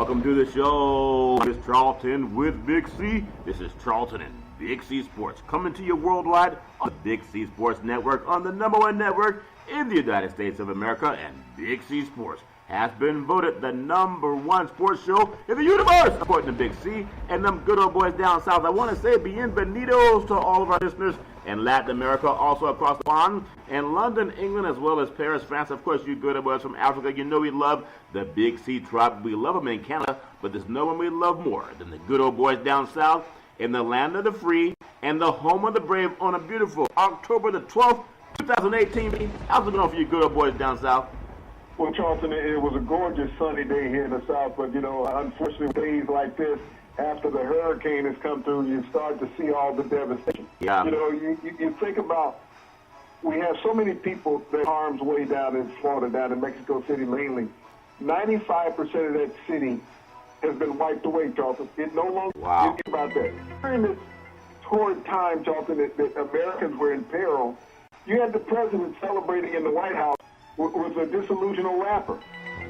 Welcome to the show. This is Charlton with Big C. This is Charlton and Big C Sports coming to you worldwide on the Big C Sports Network, on the #1 network in the United States of America. And Big C Sports has been voted the #1 sports show in the universe, according to Big C and them good old boys down south. I want to say bienvenidos to all of our listeners in Latin America, also across the pond, and London, England, as well as Paris, France. Of course, you good old boys from Africa, you know we love the Big C tribe. We love them in Canada, but there's no one we love more than the good old boys down south in the land of the free and the home of the brave on a beautiful October the 12th, 2018. How's it going for you good old boys down south? Well, Charlton, it was a gorgeous sunny day here in the South, but, unfortunately, days like this, after the hurricane has come through, you start to see all the devastation. Yeah. You think about, we have so many people that harm's way down in Florida, down in Mexico City mainly. 95% of that city has been wiped away, Charlton. It no longer, wow. You think about that. During this torrid time, Charlton, that Americans were in peril, you had the president celebrating in the White House with a disillusional rapper.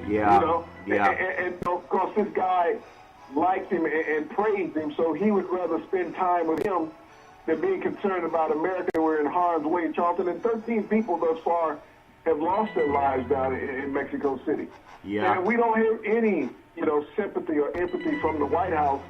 Yeah. And of course, this guy liked him and praised him, so he would rather spend time with him than being concerned about America. We're in harm's way, Charlton, and 13 people thus far have lost their lives down in Mexico City. Yeah. And we don't hear any, sympathy or empathy from the White House.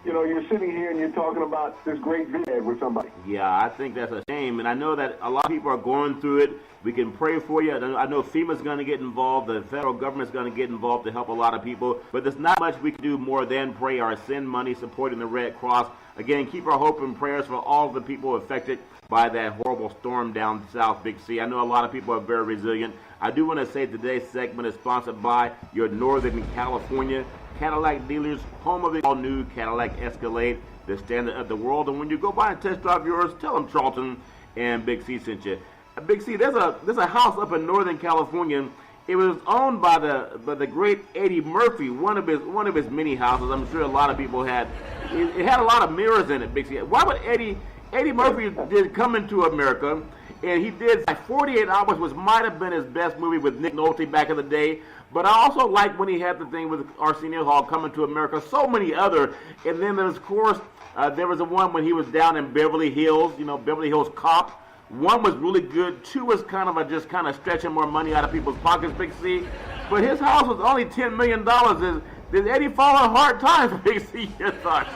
You're sitting here and you're talking about this great video with somebody. Yeah, I think that's a shame, and I know that a lot of people are going through it. We can pray for you. I know FEMA's going to get involved. The federal government's going to get involved to help a lot of people. But there's not much we can do more than pray or send money supporting the Red Cross. Again, keep our hope and prayers for all the people affected by that horrible storm down south, Big C. I know a lot of people are very resilient. I do want to say today's segment is sponsored by your Northern California Cadillac dealers, home of the all-new Cadillac Escalade, the standard of the world. And when you go by and test drive yours, tell them Charlton and Big C sent you. Big C, there's a house up in Northern California. It was owned by the great Eddie Murphy, one of his many houses. I'm sure a lot of people had. It had a lot of mirrors in it, Big C. Why would Eddie Murphy did come into America, and he did like 48 Hours, which might have been his best movie with Nick Nolte back in the day. But I also like when he had the thing with Arsenio Hall coming to America, so many other. And then there's, of course, there was the one when he was down in Beverly Hills, Beverly Hills Cop. One was really good. Two was kind of just stretching more money out of people's pockets, Big C. But his house was only $10 million. Did Eddie fall on hard times, Big C? Your thoughts?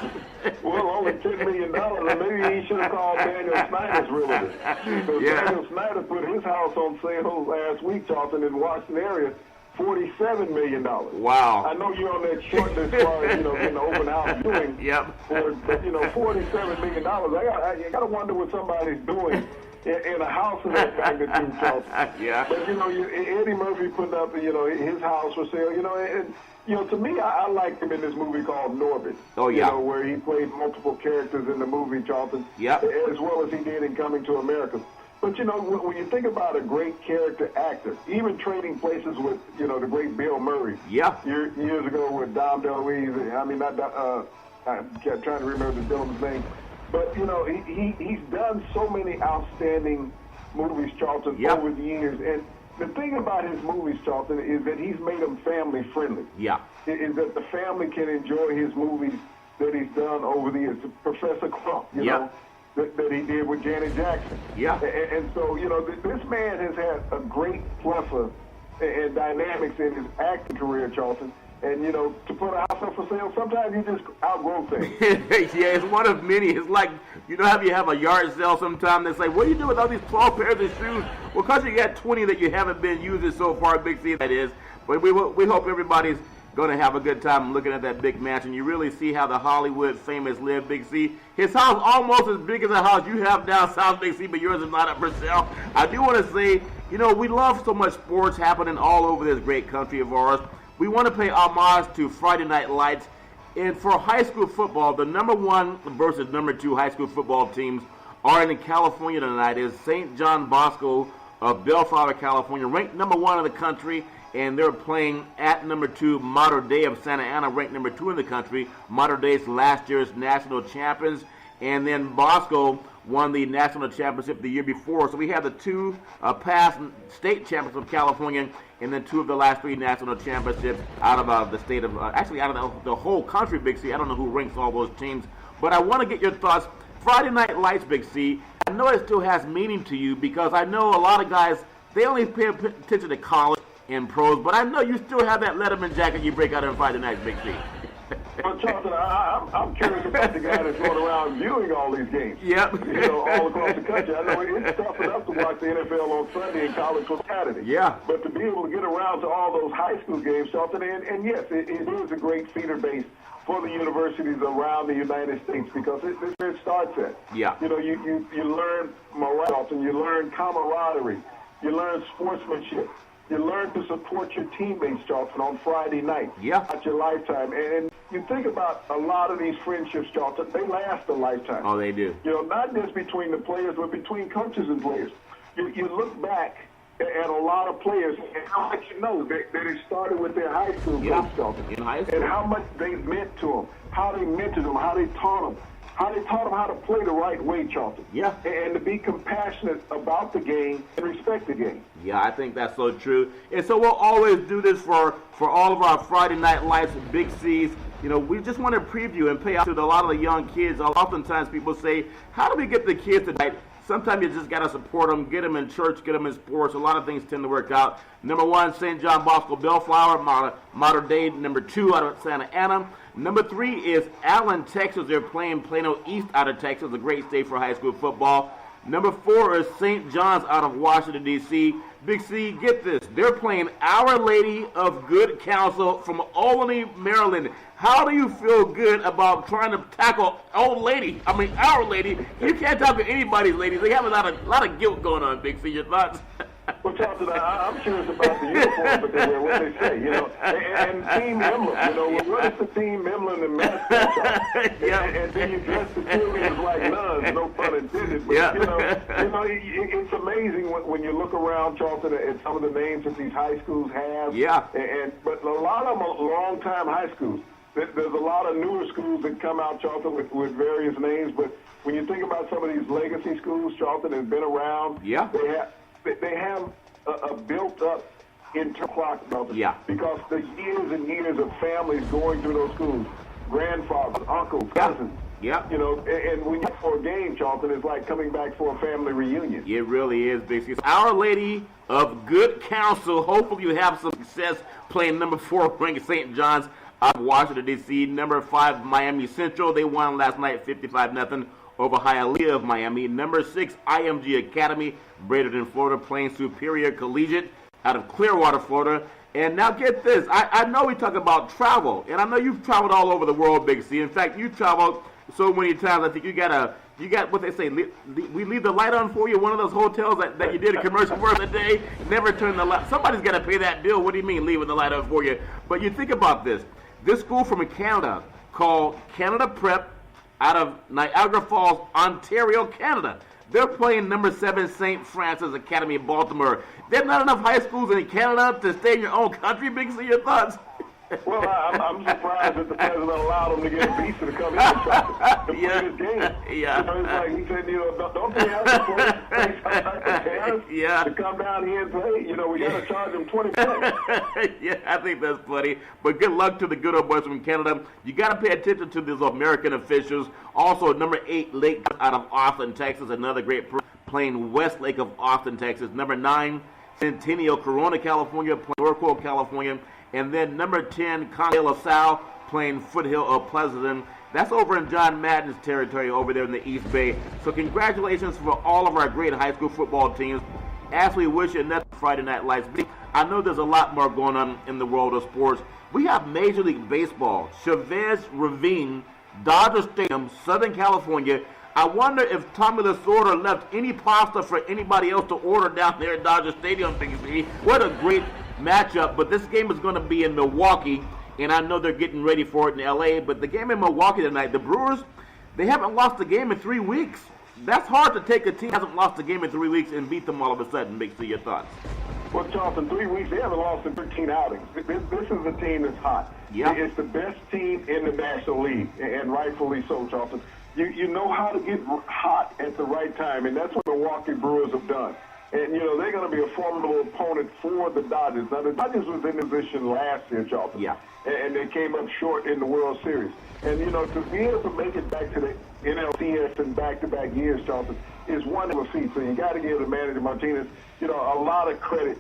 Well, only $10 million. Maybe he should have called Daniel Snyder's realtor. Because Daniel Snyder put his house on sale last week, Charlton, in the Washington area. $47 million. Wow. I know you're on that short list as far as, getting the open house doing. Yep. But, $47 million. I got to wonder what somebody's doing in a house of that magnitude, Charlton. Yeah. But, Eddie Murphy putting up, his house for sale, and, to me, I liked him in this movie called Norbit. Oh, yeah. Where he played multiple characters in the movie, Charlton. Yep. As well as he did in Coming to America. But, when you think about a great character actor, even trading places with, the great Bill Murray. Yeah. Years ago with Dom DeLuise, I'm trying to remember the gentleman's name. But, he's done so many outstanding movies, Charlton, yep. over the years. And the thing about his movies, Charlton, is that he's made them family friendly. Yeah. Is that the family can enjoy his movies that he's done over the years. Professor Crump, you know, that he did with Janet Jackson. Yeah. And so, this man has had a great plethora and dynamics in his acting career, Charlton. And, to put a house up for sale, sometimes you just outgrow things. Yeah, it's one of many. It's like, how you have a yard sale sometime. They say, what do you do with all these 12 pairs of shoes? Well, because you got 20 that you haven't been using so far, Big C, that is. But we hope everybody's going to have a good time looking at that big mansion. You really see how the Hollywood famous live, Big C. His house almost as big as the house you have down south, Big C, but yours is not up for sale. I do want to say, we love so much sports happening all over this great country of ours. We want to pay homage to Friday Night Lights. And for high school football, the #1 versus #2 high school football teams are in California tonight. Is St. John Bosco of Bellflower, California, ranked #1 in the country, and they're playing at #2 Mater Dei of Santa Ana, ranked #2 in the country. Mater Dei's last year's national champions. And then Bosco won the national championship the year before. So we have the two past state champions of California, and then two of the last three national championships out of the state of, actually out of the whole country, Big C. I don't know who ranks all those teams, but I want to get your thoughts. Friday Night Lights, Big C, I know it still has meaning to you because I know a lot of guys, they only pay attention to college and pros, but I know you still have that Letterman jacket you break out on Friday nights, Big C. Well, Charlton, I'm curious about the guy that's going around viewing all these games. Yep. All across the country. I know it's tough enough to watch the NFL on Sunday and college on Saturday. Yeah. But to be able to get around to all those high school games, Charlton, and yes, it is a great feeder base for the universities around the United States because it's where it starts at. Yeah. You learn morale, and you learn camaraderie, you learn sportsmanship. You learn to support your teammates, Charlton, on Friday night. Yeah. At your lifetime. And you think about a lot of these friendships, Charlton, they last a lifetime. Oh, they do. Not just between the players, but between coaches and players. You look back at a lot of players and how much that it started with their high school coach, Charlton. In high school. And how much they meant to them, how they mentored them, how they taught them. How they taught them how to play the right way, Charlton. Yeah. And to be compassionate about the game and respect the game. Yeah, I think that's so true. And so we'll always do this for all of our Friday Night Lights and Big C's. We just want to preview and pay out to a lot of the young kids. Oftentimes people say, how do we get the kids tonight? Sometimes you just got to support them, get them in church, get them in sports. A lot of things tend to work out. Number 1, St. John Bosco Bellflower, Mater Dei. Number 2, out of Santa Ana. Number 3 is Allen, Texas. They're playing Plano East out of Texas, a great state for high school football. Number 4 is St. John's out of Washington, D.C. Big C, get this. They're playing Our Lady of Good Counsel from Albany, Maryland. How do you feel good about trying to tackle Our Lady? You can't talk to anybody's ladies. They have a lot of guilt going on, Big C. Your thoughts? Well, Charlton, I'm curious about the uniforms that they wear, what they say, and team emblem, what is the team emblem and mascot? And then you dress the cheerleaders like nuns, no pun intended. But, it's amazing when you look around, Charlton, at some of the names that these high schools have. Yeah. But a lot of them are long-time high schools. There's a lot of newer schools that come out, Charlton, with various names. But when you think about some of these legacy schools, Charlton, that have been around, they have a built-up interclock, yeah. because the years and years of families going through those schools, grandfathers, uncles, cousins. Yeah. And when you're for a game, Charlton, it's like coming back for a family reunion. It really is, Big C. Our Lady of Good Counsel. Hopefully you have some success playing number 4 ranked St. John's out of Washington, D.C. Number 5, Miami Central. They won last night 55-0 over Hialeah of Miami. Number 6, IMG Academy, Bradenton, Florida, playing Superior Collegiate out of Clearwater, Florida. And now get this. I know we talk about travel, and I know you've traveled all over the world, Big C. In fact, you traveled so many times. I think you got what they say, we leave the light on for you, one of those hotels that you did a commercial for the day, never turn the light. Somebody's got to pay that bill. What do you mean leaving the light on for you? But you think about this. This school from Canada called Canada Prep out of Niagara Falls, Ontario, Canada. They're playing number 7 St. Francis Academy in Baltimore. There's not enough high schools in Canada to stay in your own country. Big C, your thoughts? Well, I'm surprised that the president allowed him to get a visa to come in and play this game. Yeah. It's like he said, don't they have to play parents to come down here and play? We got to charge them $20. Yeah, I think that's funny. But good luck to the good old boys from Canada. You got to pay attention to these American officials. Also, number 8, Lake out of Austin, Texas, another great playing Westlake of Austin, Texas. Number 9, Centennial, Corona, California, playing Norco, California. And then number 10, Conde La Salle, playing Foothill of Pleasanton. That's over in John Madden's territory over there in the East Bay. So congratulations for all of our great high school football teams. As we wish you another Friday Night Lights. I know there's a lot more going on in the world of sports. We have Major League Baseball, Chavez Ravine, Dodger Stadium, Southern California. I wonder if Tommy Lasorda left any pasta for anybody else to order down there at Dodger Stadium. What a great matchup. But this game is going to be in Milwaukee, and I know they're getting ready for it in L.A., but the game in Milwaukee tonight, the Brewers, they haven't lost a game in 3 weeks. That's hard to take a team that hasn't lost a game in 3 weeks and beat them all of a sudden. Big C, your thoughts? Well, Charlton, 3 weeks, they haven't lost in 13 outings. This is a team that's hot. Yeah. It's the best team in the National League, and rightfully so, Charlton. You know how to get hot at the right time, and that's what the Milwaukee Brewers have done. And, they're going to be a formidable opponent for the Dodgers. Now, the Dodgers was in position last year, Charlton. Yeah. And they came up short in the World Series. And, to be able to make it back to the NLCS in back-to-back years, Charlton, is one of a feat. So you got to give the manager, Martinez, a lot of credit,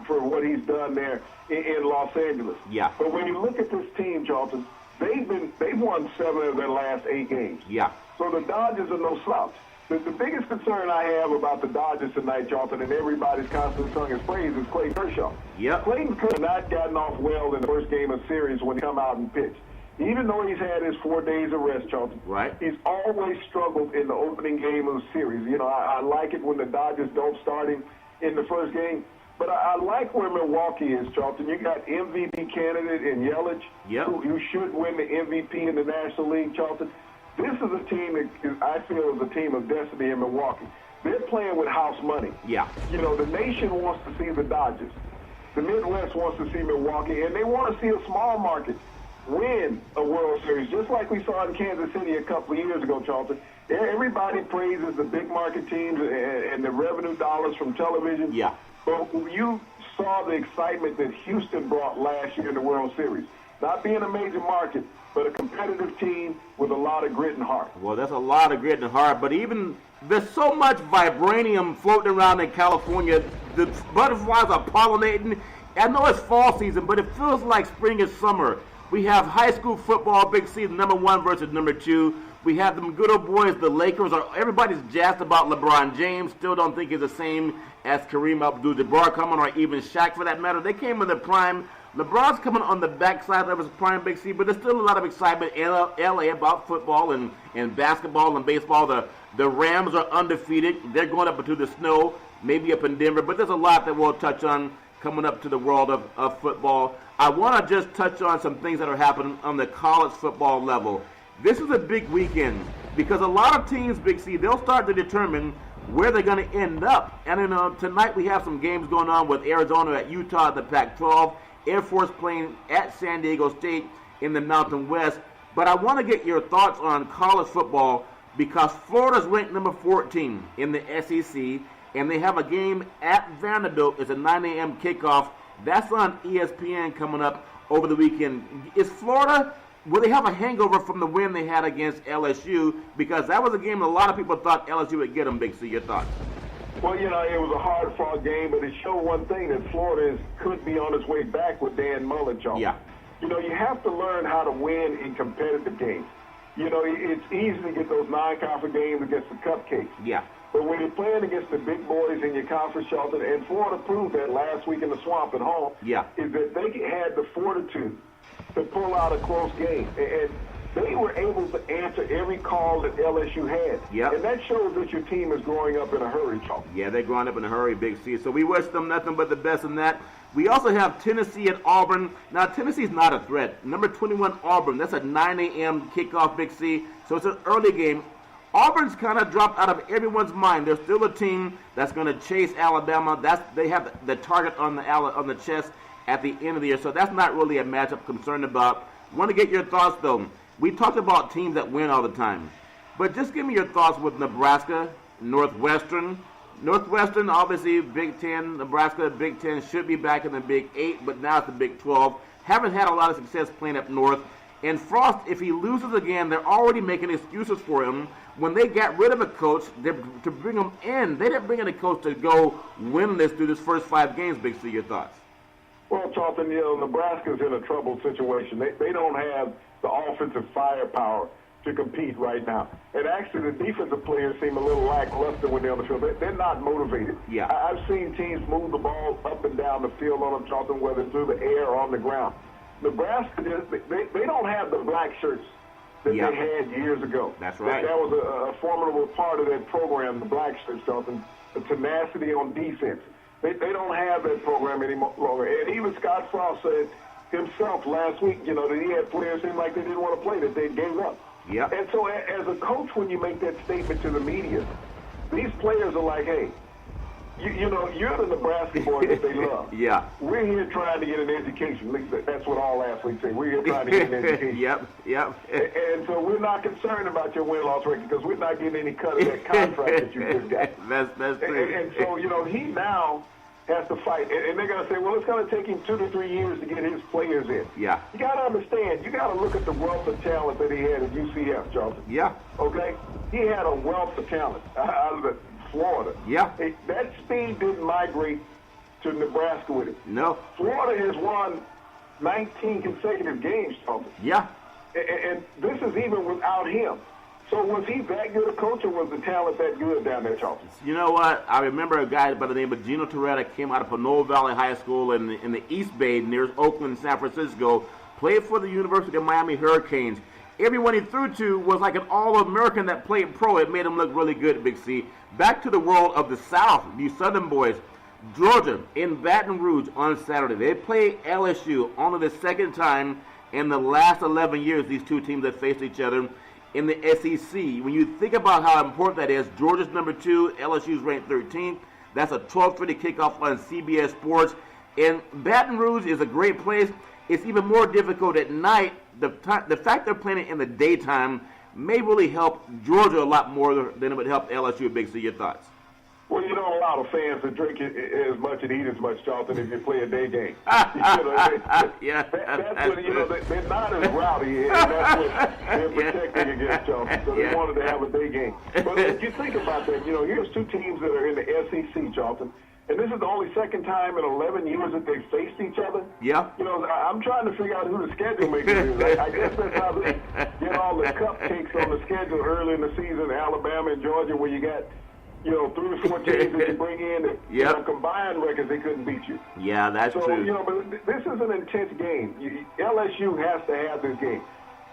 for what he's done there in Los Angeles. Yeah. But when you look at this team, Charlton, they've won 7 of their last 8 games. Yeah. So the Dodgers are no slouch. The biggest concern I have about the Dodgers tonight, Charlton, and everybody's constantly sung his praise, is Clayton Kershaw. Yep. Clayton could have not gotten off well in the first game of series when he come out and pitched. Even though he's had his 4 days of rest, Charlton, right, he's always struggled in the opening game of the series. I like it when the Dodgers don't start him in the first game. But I like where Milwaukee is, Charlton. You got MVP candidate in Yelich, yep, who should win the MVP in the National League, Charlton. This is a team that I feel is a team of destiny in Milwaukee. They're playing with house money. Yeah. The nation wants to see the Dodgers. The Midwest wants to see Milwaukee, and they want to see a small market win a World Series, just like we saw in Kansas City a couple of years ago, Charlton. Everybody praises the big market teams and the revenue dollars from television. Yeah. But you saw the excitement that Houston brought last year in the World Series. Not being a major market, but a competitive team with a lot of grit and heart. Well, that's a lot of grit and heart, but even there's so much vibranium floating around in California. The butterflies are pollinating. I know it's fall season, but it feels like spring is summer. We have high school football, big season, number 1 versus number 2. We have them good old boys, the Lakers. Everybody's jazzed about LeBron James. Still don't think he's the same as Kareem Abdul-Jabbar coming, or even Shaq for that matter. They came in their prime. LeBron's coming on the backside of his prime, Big C, but there's still a lot of excitement in L.A. about football and basketball and baseball. The Rams are undefeated. They're going up into the snow, maybe up in Denver, but there's a lot that we'll touch on coming up to the world of football. I want to just touch on some things that are happening on the college football level. This is a big weekend because a lot of teams, Big C, they'll start to determine where they're going to end up. And tonight we have some games going on with Arizona at Utah at the Pac-12, Air Force playing at San Diego State in the Mountain West. But I want to get your thoughts on college football because Florida's ranked number 14 in the SEC, and they have a game at Vanderbilt. It's a 9 a.m. kickoff. That's on ESPN coming up over the weekend. Is Florida, will they have a hangover from the win they had against LSU? Because that was a game a lot of people thought LSU would get them, Big C. Your thoughts? Well, it was a hard-fought game, but it showed one thing, that Florida could be on its way back with Dan Mullen, Charles. Yeah. You have to learn how to win in competitive games. It's easy to get those non-conference games against the cupcakes. Yeah. But when you're playing against the big boys in your conference, Charlton, and Florida proved that last week in the Swamp at home, yeah, is that they had the fortitude to pull out a close game. And they were able to answer every call that LSU had. Yep. And that shows that your team is growing up in a hurry, Charlton. Yeah, they're growing up in a hurry, Big C. So we wish them nothing but the best in that. We also have Tennessee at Auburn. Now, Tennessee's not a threat. Number 21, Auburn. That's a 9 a.m. kickoff, Big C. So it's an early game. Auburn's kind of dropped out of everyone's mind. They're still a team that's going to chase Alabama. They have the target on the chest at the end of the year. So that's not really a matchup concerned about. Want to get your thoughts, though. We talked about teams that win all the time. But just give me your thoughts with Nebraska, Northwestern. Northwestern, obviously, Big Ten. Nebraska, Big Ten should be back in the Big 8, but now it's the Big 12. Haven't had a lot of success playing up north. And Frost, if he loses again, they're already making excuses for him. When they got rid of a coach to bring him in, they didn't bring in a coach to go winless through this first 5 games, Big C. Your thoughts? Well, Charlton, Nebraska's in a troubled situation. They don't have the offensive firepower to compete right now. And actually, the defensive players seem a little lackluster when they're on the field. They're not motivated. Yeah. I've seen teams move the ball up and down the field on them, Charlton, whether through the air or on the ground. Nebraska, they don't have the black shirts that they had years ago. That's right. That was a formidable part of that program, the black shirts, Charlton, the tenacity on defense. They don't have that program anymore longer. And even Scott Frost said himself last week, that he had players seem like they didn't want to play, that they gave up. Yeah. And so as a coach, when you make that statement to the media, these players are like, hey, You know, you're the Nebraska boy that they love. Yeah. We're here trying to get an education. At least that's what all athletes say. We're here trying to get an education. Yep. And so we're not concerned about your win-loss record because we're not getting any cut of that contract that you just got. That's true. And so, you know, he now has to fight. And they're going to say, well, it's going to take him 2 to 3 years to get his players in. Yeah. You got to understand, you got to look at the wealth of talent that he had at UCF, Charlton. Yeah. Okay? He had a wealth of talent out of Florida. Yeah. That speed didn't migrate to Nebraska with him. No. Florida has won 19 consecutive games, Charlton. Yeah. And this is even without him. So was he that good a coach, or was the talent that good down there, Charlton? You know what? I remember a guy by the name of Gino Torretta came out of Pinole Valley High School in the East Bay near Oakland, San Francisco, played for the University of Miami Hurricanes. Everyone he threw to was like an All-American that played pro. It made him look really good, Big C. Back to the world of the South, these Southern boys. Georgia in Baton Rouge on Saturday. They play LSU only the second time in the last 11 years these two teams have faced each other in the SEC. When you think about how important that is, Georgia's number 2, LSU's ranked 13th. That's a 12:30 kickoff on CBS Sports. And Baton Rouge is a great place. It's even more difficult at night. The fact they're playing it in the daytime may really help Georgia a lot more than it would help LSU. Big C, your thoughts? Well, you don't allow the fans to drink as much and eat as much, Charlton, if you play a day game. That's what, you know, they're not as rowdy, and that's what they're protecting against, Charlton. So they wanted to have a day game. But if you think about that, you know, here's two teams that are in the SEC, Charlton, and this is the only second time in 11 years that they've faced each other. Yeah. You know, I'm trying to figure out who the schedule maker is. I guess that's how they get all the cupcakes on the schedule early in the season, Alabama and Georgia, where you got, you know, 3 or 4 teams that you bring in that, you know, combined records, they couldn't beat you. Yeah, that's true. So, you know, but this is an intense game. LSU has to have this game.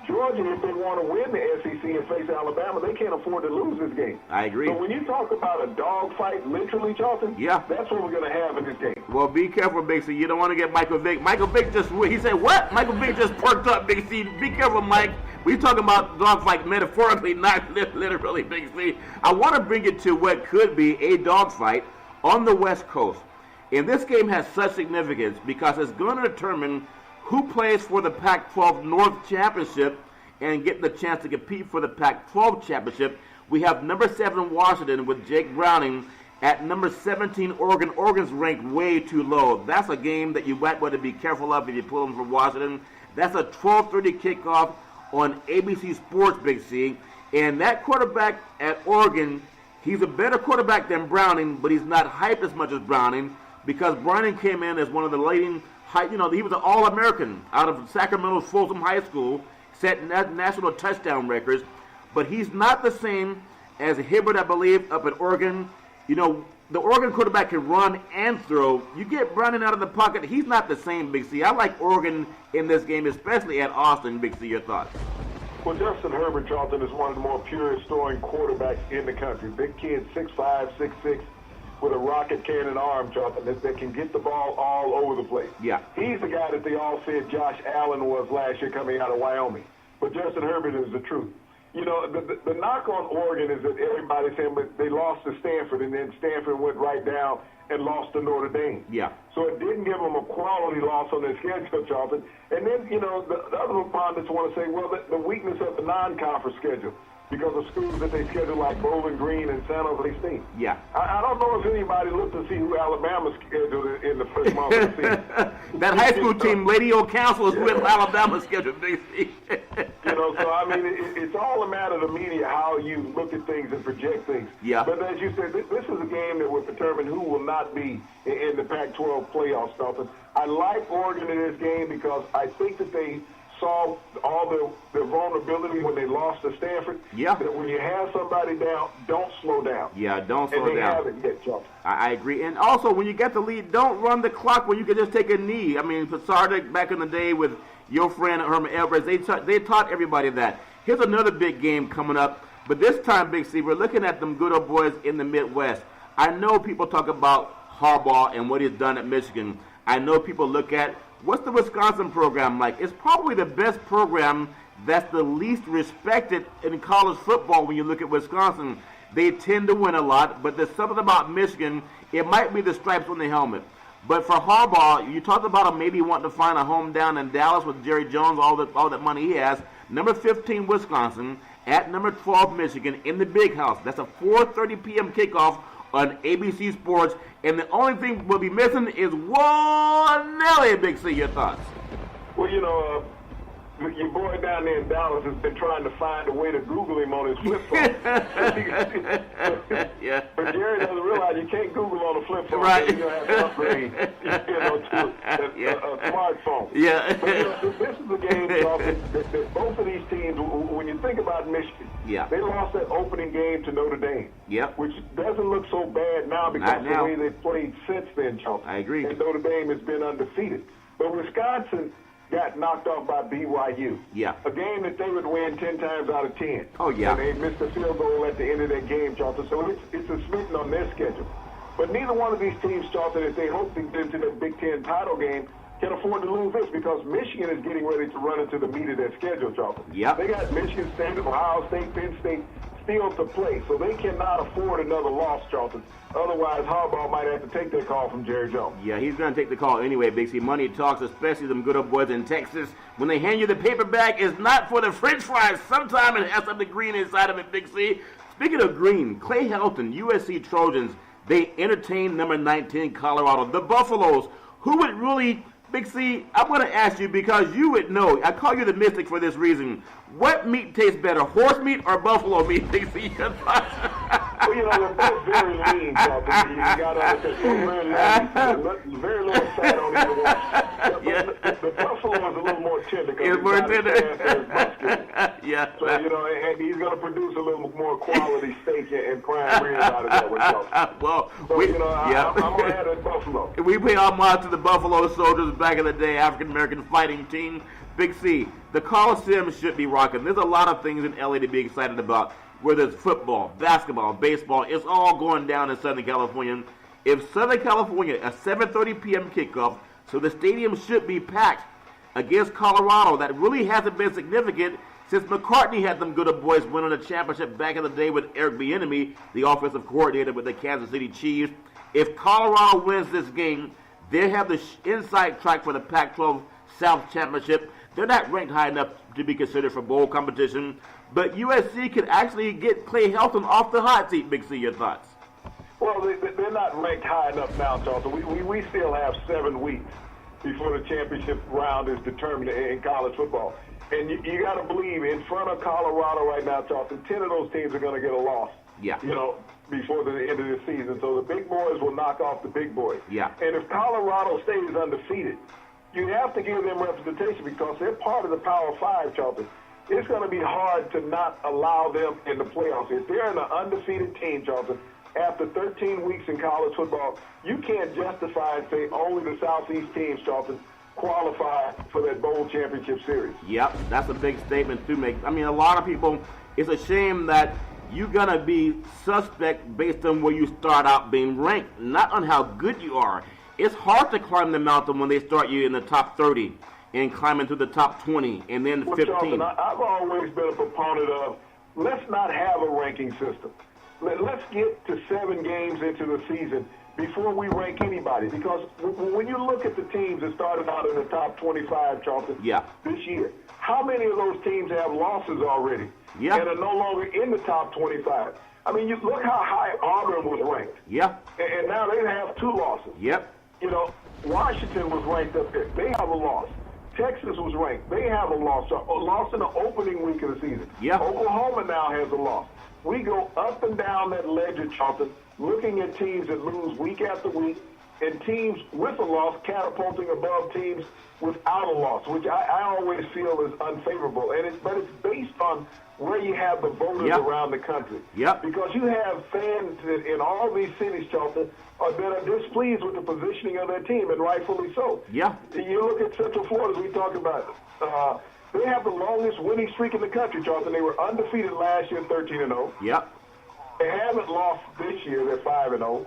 Georgia, if they want to win the SEC and face Alabama, they can't afford to lose this game. I agree. So when you talk about a dogfight, literally, Charlton, that's what we're going to have in this game. Well, be careful, Big C. You don't want to get Michael Vick. Michael Vick he said, what? Michael Vick just perked up, Big C. Be careful, Mike. We're talking about dogfight metaphorically, not literally, Big C. I want to bring it to what could be a dogfight on the West Coast. And this game has such significance because it's going to determine who plays for the Pac-12 North Championship and get the chance to compete for the Pac-12 Championship. We have number 7 Washington with Jake Browning at number 17 Oregon. Oregon's ranked way too low. That's a game that you might want to be careful of if you pull them from Washington. That's a 12:30 kickoff on ABC Sports, Big C. And that quarterback at Oregon, he's a better quarterback than Browning, but he's not hyped as much as Browning because Browning came in as one of the leading, he was an All-American out of Sacramento's Folsom High School, set national touchdown records, but he's not the same as Hibbert, I believe, up at Oregon. You know, the Oregon quarterback can run and throw. You get Browning out of the pocket, he's not the same, Big C. I like Oregon in this game, especially at Austin. Big C, your thoughts? Well, Justin Herbert, Charlton, is one of the more purest throwing quarterbacks in the country. Big kid, 6'5", 6'6", with a rocket cannon arm, Charlton, that can get the ball all over the place. Yeah. He's the guy that they all said Josh Allen was last year coming out of Wyoming. But Justin Herbert is the truth. You know, the knock on Oregon is that everybody's saying, but they lost to Stanford, and then Stanford went right down and lost to Notre Dame. Yeah. So it didn't give them a quality loss on their schedule, Charlton. And then, you know, the other pundits want to say, well, the weakness of the non-conference schedule because of schools that they schedule like Bowling Green and San Jose State. Yeah. I don't know if anybody looked to see who Alabama scheduled in the first month of the season. That high school team, Lady Old Council, is with Alabama scheduled, Big C. You know, so I mean, it's all a matter of the media, how you look at things and project things. Yeah. But as you said, this is a game that will determine who will not be in the Pac-12 playoffs, Dalton. I like Oregon in this game because I think that they saw all their vulnerability when they lost to Stanford. Yeah. That when you have somebody down, don't slow down. Yeah, don't slow down. And they down. haven't yet, Charlton. I agree. And also, when you get the lead, don't run the clock when you can just take a knee. I mean, Pizarnik back in the day with your friend Herman Alvarez, they taught everybody that. Here's another big game coming up, but this time, Big C, we're looking at them good old boys in the Midwest. I know people talk about Harbaugh and what he's done at Michigan. I know people look at, what's the Wisconsin program like? It's probably the best program that's the least respected in college football when you look at Wisconsin. they tend to win a lot, but there's something about Michigan. It might be the stripes on the helmet. But for Harbaugh, you talked about him maybe wanting to find a home down in Dallas with Jerry Jones, all that money he has. Number 15, Wisconsin, at number 12, Michigan, in the Big House. That's a 4:30 p.m. kickoff on ABC Sports. And the only thing we'll be missing is one Nelly. Big C, your thoughts? Well, your boy down there in Dallas has been trying to find a way to Google him on his flip phone. Yeah. But Jerry doesn't realize you can't Google on a flip phone. Right. You're going to have to upgrade to a smartphone. Yeah. But, this is a game that both of these teams, when you think about Michigan, they lost that opening game to Notre Dame, which doesn't look so bad now because of the way they've played since then, Charlton. I agree. And Notre Dame has been undefeated. But Wisconsin got knocked off by BYU. A game that they would win 10 times out of 10. Oh, yeah. And they missed a field goal at the end of that game, Charlton. So it's a smitten on their schedule. But neither one of these teams, Charlton, if they hope to get into the Big Ten title game, can afford to lose this because Michigan is getting ready to run into the meat of their schedule, Charlton. They got Michigan State, Ohio State, Penn State still to play. So they cannot afford another loss, Charlton. Otherwise, Harbaugh might have to take that call from Jerry Jones. Yeah, he's going to take the call anyway, Big C. Money talks, especially them good old boys in Texas. When they hand you the paper bag, it's not for the French fries. Sometimes it has something green inside of it, Big C. Speaking of green, Clay Helton, USC Trojans, they entertained number 19 Colorado, the Buffaloes. Who would really, Big C, I'm going to ask you because you would know. I call you the mystic for this reason. What meat tastes better, horse meat or buffalo meat, Big C? Well, they're both very lean, Charlton. You got to understand, very little fat on either one. The buffalo is a little more tender. It's more tender. So, and he's going to produce a little more quality steak and prime rib out of that one, Charlton. Well, so, I'm going to add that buffalo. We pay homage to the Buffalo Soldiers back in the day, African-American fighting team. Big C, the Coliseum should be rocking. There's a lot of things in LA to be excited about, whether it's football, basketball, baseball. It's all going down in Southern California. If Southern California, a 7:30 p.m. kickoff, so the stadium should be packed against Colorado. That really hasn't been significant since McCartney had them good old boys winning a championship back in the day with Eric Bieniemy, the offensive coordinator with the Kansas City Chiefs. If Colorado wins this game, they have the inside track for the Pac-12 South Championship. They're not ranked high enough to be considered for bowl competition, but USC could actually get Clay Helton off the hot seat. Big C, your thoughts? Well, they're not ranked high enough now, Charlton. We still have 7 weeks before the championship round is determined in college football. And you got to believe in front of Colorado right now, Charlton, 10 of those teams are going to get a loss. Before the end of the season. So the big boys will knock off the big boys. And if Colorado stays undefeated, you have to give them representation because they're part of the Power 5, Charlton. It's going to be hard to not allow them in the playoffs. If they're an undefeated team, Charlton, after 13 weeks in college football, you can't justify and say only the Southeast teams, Charlton, qualify for that bowl championship series. Yep, that's a big statement to make. I mean, a lot of people, it's a shame that you're going to be suspect based on where you start out being ranked, not on how good you are. It's hard to climb the mountain when they start you in the top 30 and climb into the top 20 and then 15. Charlton, I've always been a proponent of let's not have a ranking system. Let's get to 7 games into the season before we rank anybody. Because when you look at the teams that started out in the top 25, Charlton, this year, how many of those teams have losses already and are no longer in the top 25? I mean, you look how high Auburn was ranked. And now they have 2 losses. Washington was ranked up there. They have a loss. Texas was ranked. They have a loss. A loss in the opening week of the season. Oklahoma now has a loss. We go up and down that ledger, Charlton, looking at teams that lose week after week and teams with a loss catapulting above teams without a loss, which I always feel is unfavorable. But it's based on where you have the voters around the country. Because you have fans in all these cities, Charlton, that are displeased with the positioning of their team, and rightfully so. You look at Central Florida, as we talked about, they have the longest winning streak in the country, Charlton. They were undefeated last year, 13-0. They haven't lost this year. They're 5-0.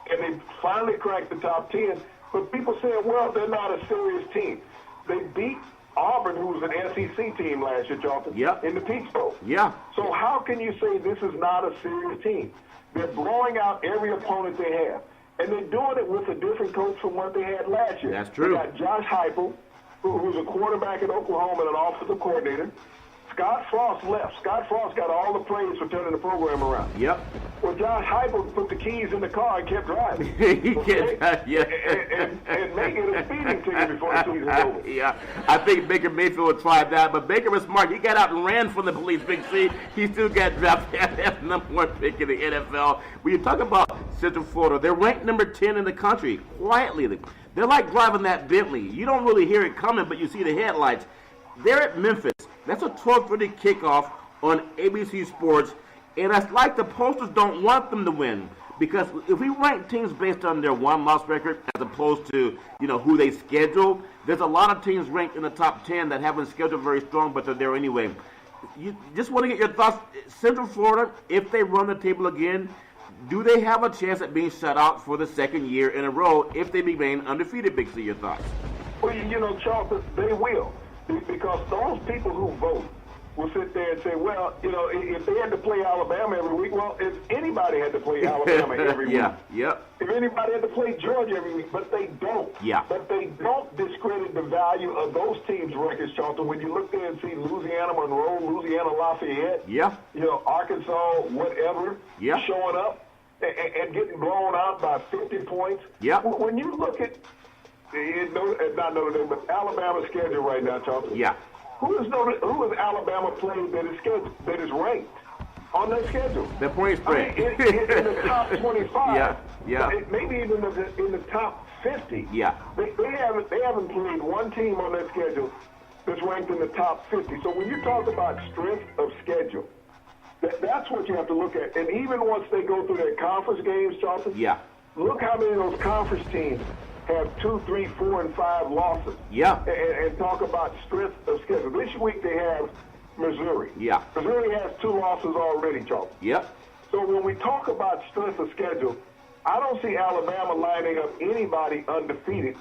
And they finally cracked the top 10. But people say, well, they're not a serious team. They beat Auburn, who was an SEC team last year, Charlton, Yep. in the Peach Bowl. Yeah. So how can you say this is not a serious team? They're blowing out every opponent they have. And they're doing it with a different coach from what they had last year. That's true. They got Josh Heupel, who's a quarterback at Oklahoma and an offensive coordinator. Scott Frost left. Scott Frost got all the praise for turning the program around. Yep. Well, Josh Heupel put the keys in the car and kept driving. He can't, yeah. And make it a speeding ticket before the season's over. Yeah, I think Baker Mayfield tried that, but Baker was smart. He got out and ran from the police, Big C. He still got drafted as the number 1 pick in the NFL. When you talk about Central Florida, they're ranked number 10 in the country. Quietly, they're like driving that Bentley. You don't really hear it coming, but you see the headlights. They're at Memphis. That's a 12:30 kickoff on ABC Sports, and it's like the posters don't want them to win, because if we rank teams based on their one-loss record as opposed to who they schedule, there's a lot of teams ranked in the top 10 that haven't scheduled very strong, but they're there anyway. You just want to get your thoughts. Central Florida, if they run the table again, do they have a chance at being shut out for the second year in a row if they remain undefeated? Big C, your thoughts? Well, Charles, they will. Because those people who vote will sit there and say, well, if they had to play Alabama every week, well, if anybody had to play Alabama every week. Yep. If anybody had to play Georgia every week, but they don't. Yeah. But they don't discredit the value of those teams' records, Charlton. When you look there and see Louisiana Monroe, Louisiana Lafayette, Arkansas, whatever, showing up and getting blown out by 50 points. Yeah. When you look at not Notre Dame, but Alabama's schedule right now, Charlton. Yeah. Who is Alabama playing that is ranked on their schedule? The point spread. In the top 25. Yeah. Maybe even in the top 50. Yeah. They haven't played one team on their schedule that's ranked in the top 50. So when you talk about strength of schedule, that's what you have to look at. And even once they go through their conference games, Charlton. Yeah. Look how many of those conference teams have 2, 3, 4, and 5 losses. Yeah. And talk about strength of schedule. This week they have Missouri. Yeah. Missouri has 2 losses already, Charles. Yep. So when we talk about strength of schedule, I don't see Alabama lining up anybody undefeated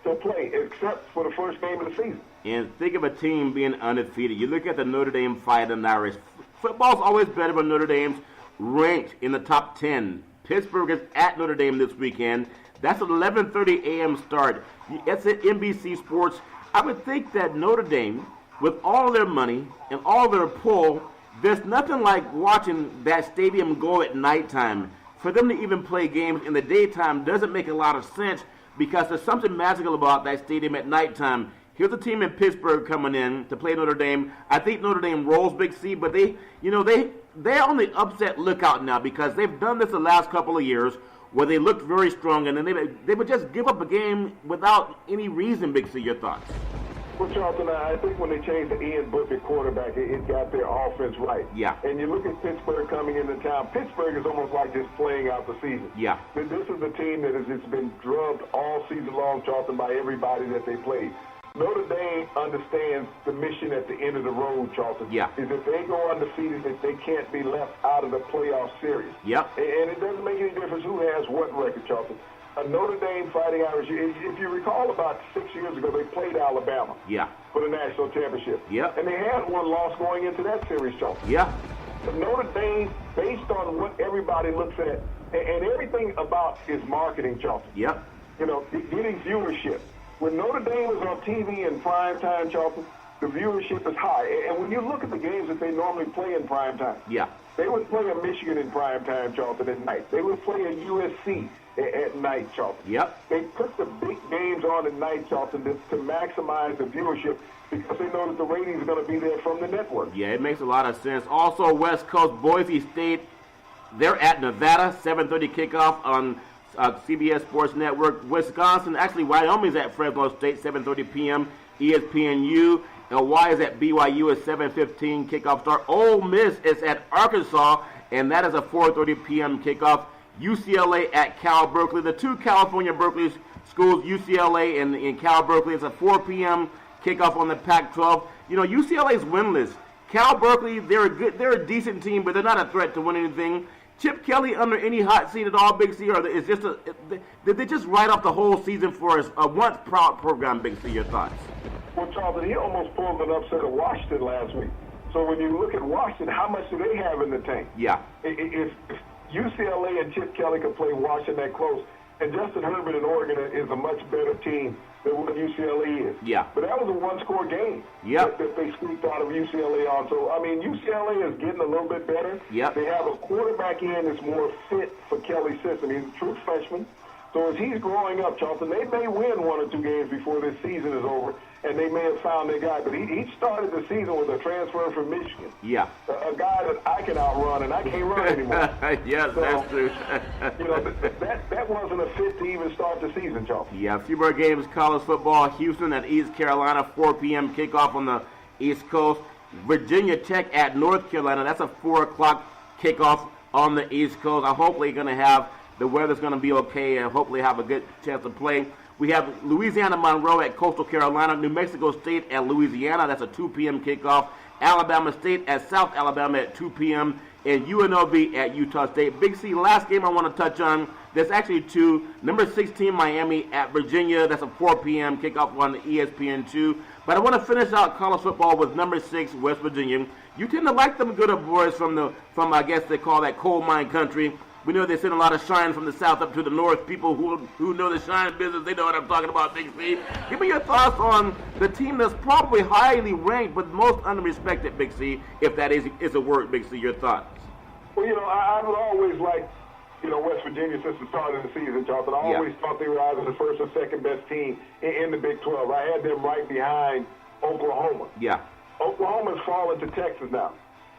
to play except for the first game of the season. And think of a team being undefeated. You look at the Notre Dame Fighting Irish. Football's always better when Notre Dame's ranked in the top 10. Pittsburgh is at Notre Dame this weekend. That's an 11:30 a.m. start. It's at NBC Sports. I would think that Notre Dame, with all their money and all their pull, there's nothing like watching that stadium go at nighttime. For them to even play games in the daytime doesn't make a lot of sense, because there's something magical about that stadium at nighttime. Here's a team in Pittsburgh coming in to play Notre Dame. I think Notre Dame rolls, Big C, but they're on the upset lookout now, because they've done this the last couple of years, where they looked very strong, and then they would just give up a game without any reason. Big C, your thoughts? Well, Charlton, I think when they changed the Ian Book at quarterback, it got their offense right. Yeah. And you look at Pittsburgh coming into town. Pittsburgh is almost like just playing out the season. Yeah. This is a team that has just been drubbed all season long, Charlton, by everybody that they played. Notre Dame understands the mission at the end of the road, Charlton. Yeah. Is if they go undefeated, that they can't be left out of the playoff series. Yep. And it doesn't make any difference who has what record, Charlton. Notre Dame Fighting Irish, if you recall, about 6 years ago, they played Alabama. Yeah. For the national championship. Yep. And they had one loss going into that series, Charlton. Yeah. But Notre Dame, based on what everybody looks at, and everything about is marketing, Charlton. Yep. Getting viewership. When Notre Dame is on TV in prime time, Charlton, the viewership is high. And when you look at the games that they normally play in prime time, they would play a Michigan in prime time, Charlton, at night. They would play a USC at night, Charlton. Yep. They put the big games on at night, Charlton, to maximize the viewership, because they know that the ratings are going to be there from the network. Yeah, it makes a lot of sense. Also, West Coast, Boise State, they're at Nevada, 7:30 kickoff on CBS Sports Network. Wisconsin, actually Wyoming's at Fresno State, 7:30 p.m. ESPNU. Hawaii is at BYU at 7:15 kickoff start. Ole Miss is at Arkansas, and that is a 4:30 p.m. kickoff. UCLA at Cal Berkeley. The two California Berkeley schools, UCLA and Cal Berkeley, it's a 4 p.m. kickoff on the Pac-12. UCLA's winless. Cal Berkeley, they're a decent team, but they're not a threat to win anything. Chip Kelly under any hot seat at all, Big C, or is just did they just write off the whole season for a once proud program, Big C? Your thoughts? Well, Charlton, he almost pulled an upset of Washington last week. So when you look at Washington, how much do they have in the tank? Yeah. If UCLA and Chip Kelly can play Washington that close, and Justin Herbert in Oregon is a much better team than what UCLA is. Yeah. But that was a one-score game Yep. that they squeaked out of UCLA on. So, I mean, UCLA is getting a little bit better. Yep. They have a quarterback in that's more fit for Kelly's system. He's a true freshman. So as he's growing up, Charlton, they may win 1 or 2 games before this season is over, and they may have found their guy. But he started the season with a transfer from Michigan. Yeah. A guy that I can outrun, and I can't run anymore. Yes, So, that's true. that wasn't a fit to even start the season, Charlton. Yeah, a few more games. College football, Houston at East Carolina, 4 p.m. kickoff on the East Coast. Virginia Tech at North Carolina. That's a 4 o'clock kickoff on the East Coast. I'm hopefully going to have the weather's going to be okay and hopefully have a good chance to play. We have Louisiana Monroe at Coastal Carolina, New Mexico State at Louisiana. That's a 2 p.m. kickoff. Alabama State at South Alabama at 2 p.m. and UNLV at Utah State. Big C, last game I want to touch on. There's actually 2. Number 16 Miami at Virginia. That's a 4 p.m. kickoff on ESPN2. But I want to finish out college football with number 6 West Virginia. You tend to like them good boys from I guess they call that coal mine country. We know they send a lot of shine from the south up to the north. People who know the shine business, they know what I'm talking about, Big C. Give me your thoughts on the team that's probably highly ranked but most unrespected, Big C, if that is a word, Big C. Your thoughts? Well, I would always like, West Virginia since the start of the season, Charlton. I always thought they were either the first or second best team in the Big 12. I had them right behind Oklahoma. Yeah. Oklahoma's fallen to Texas now.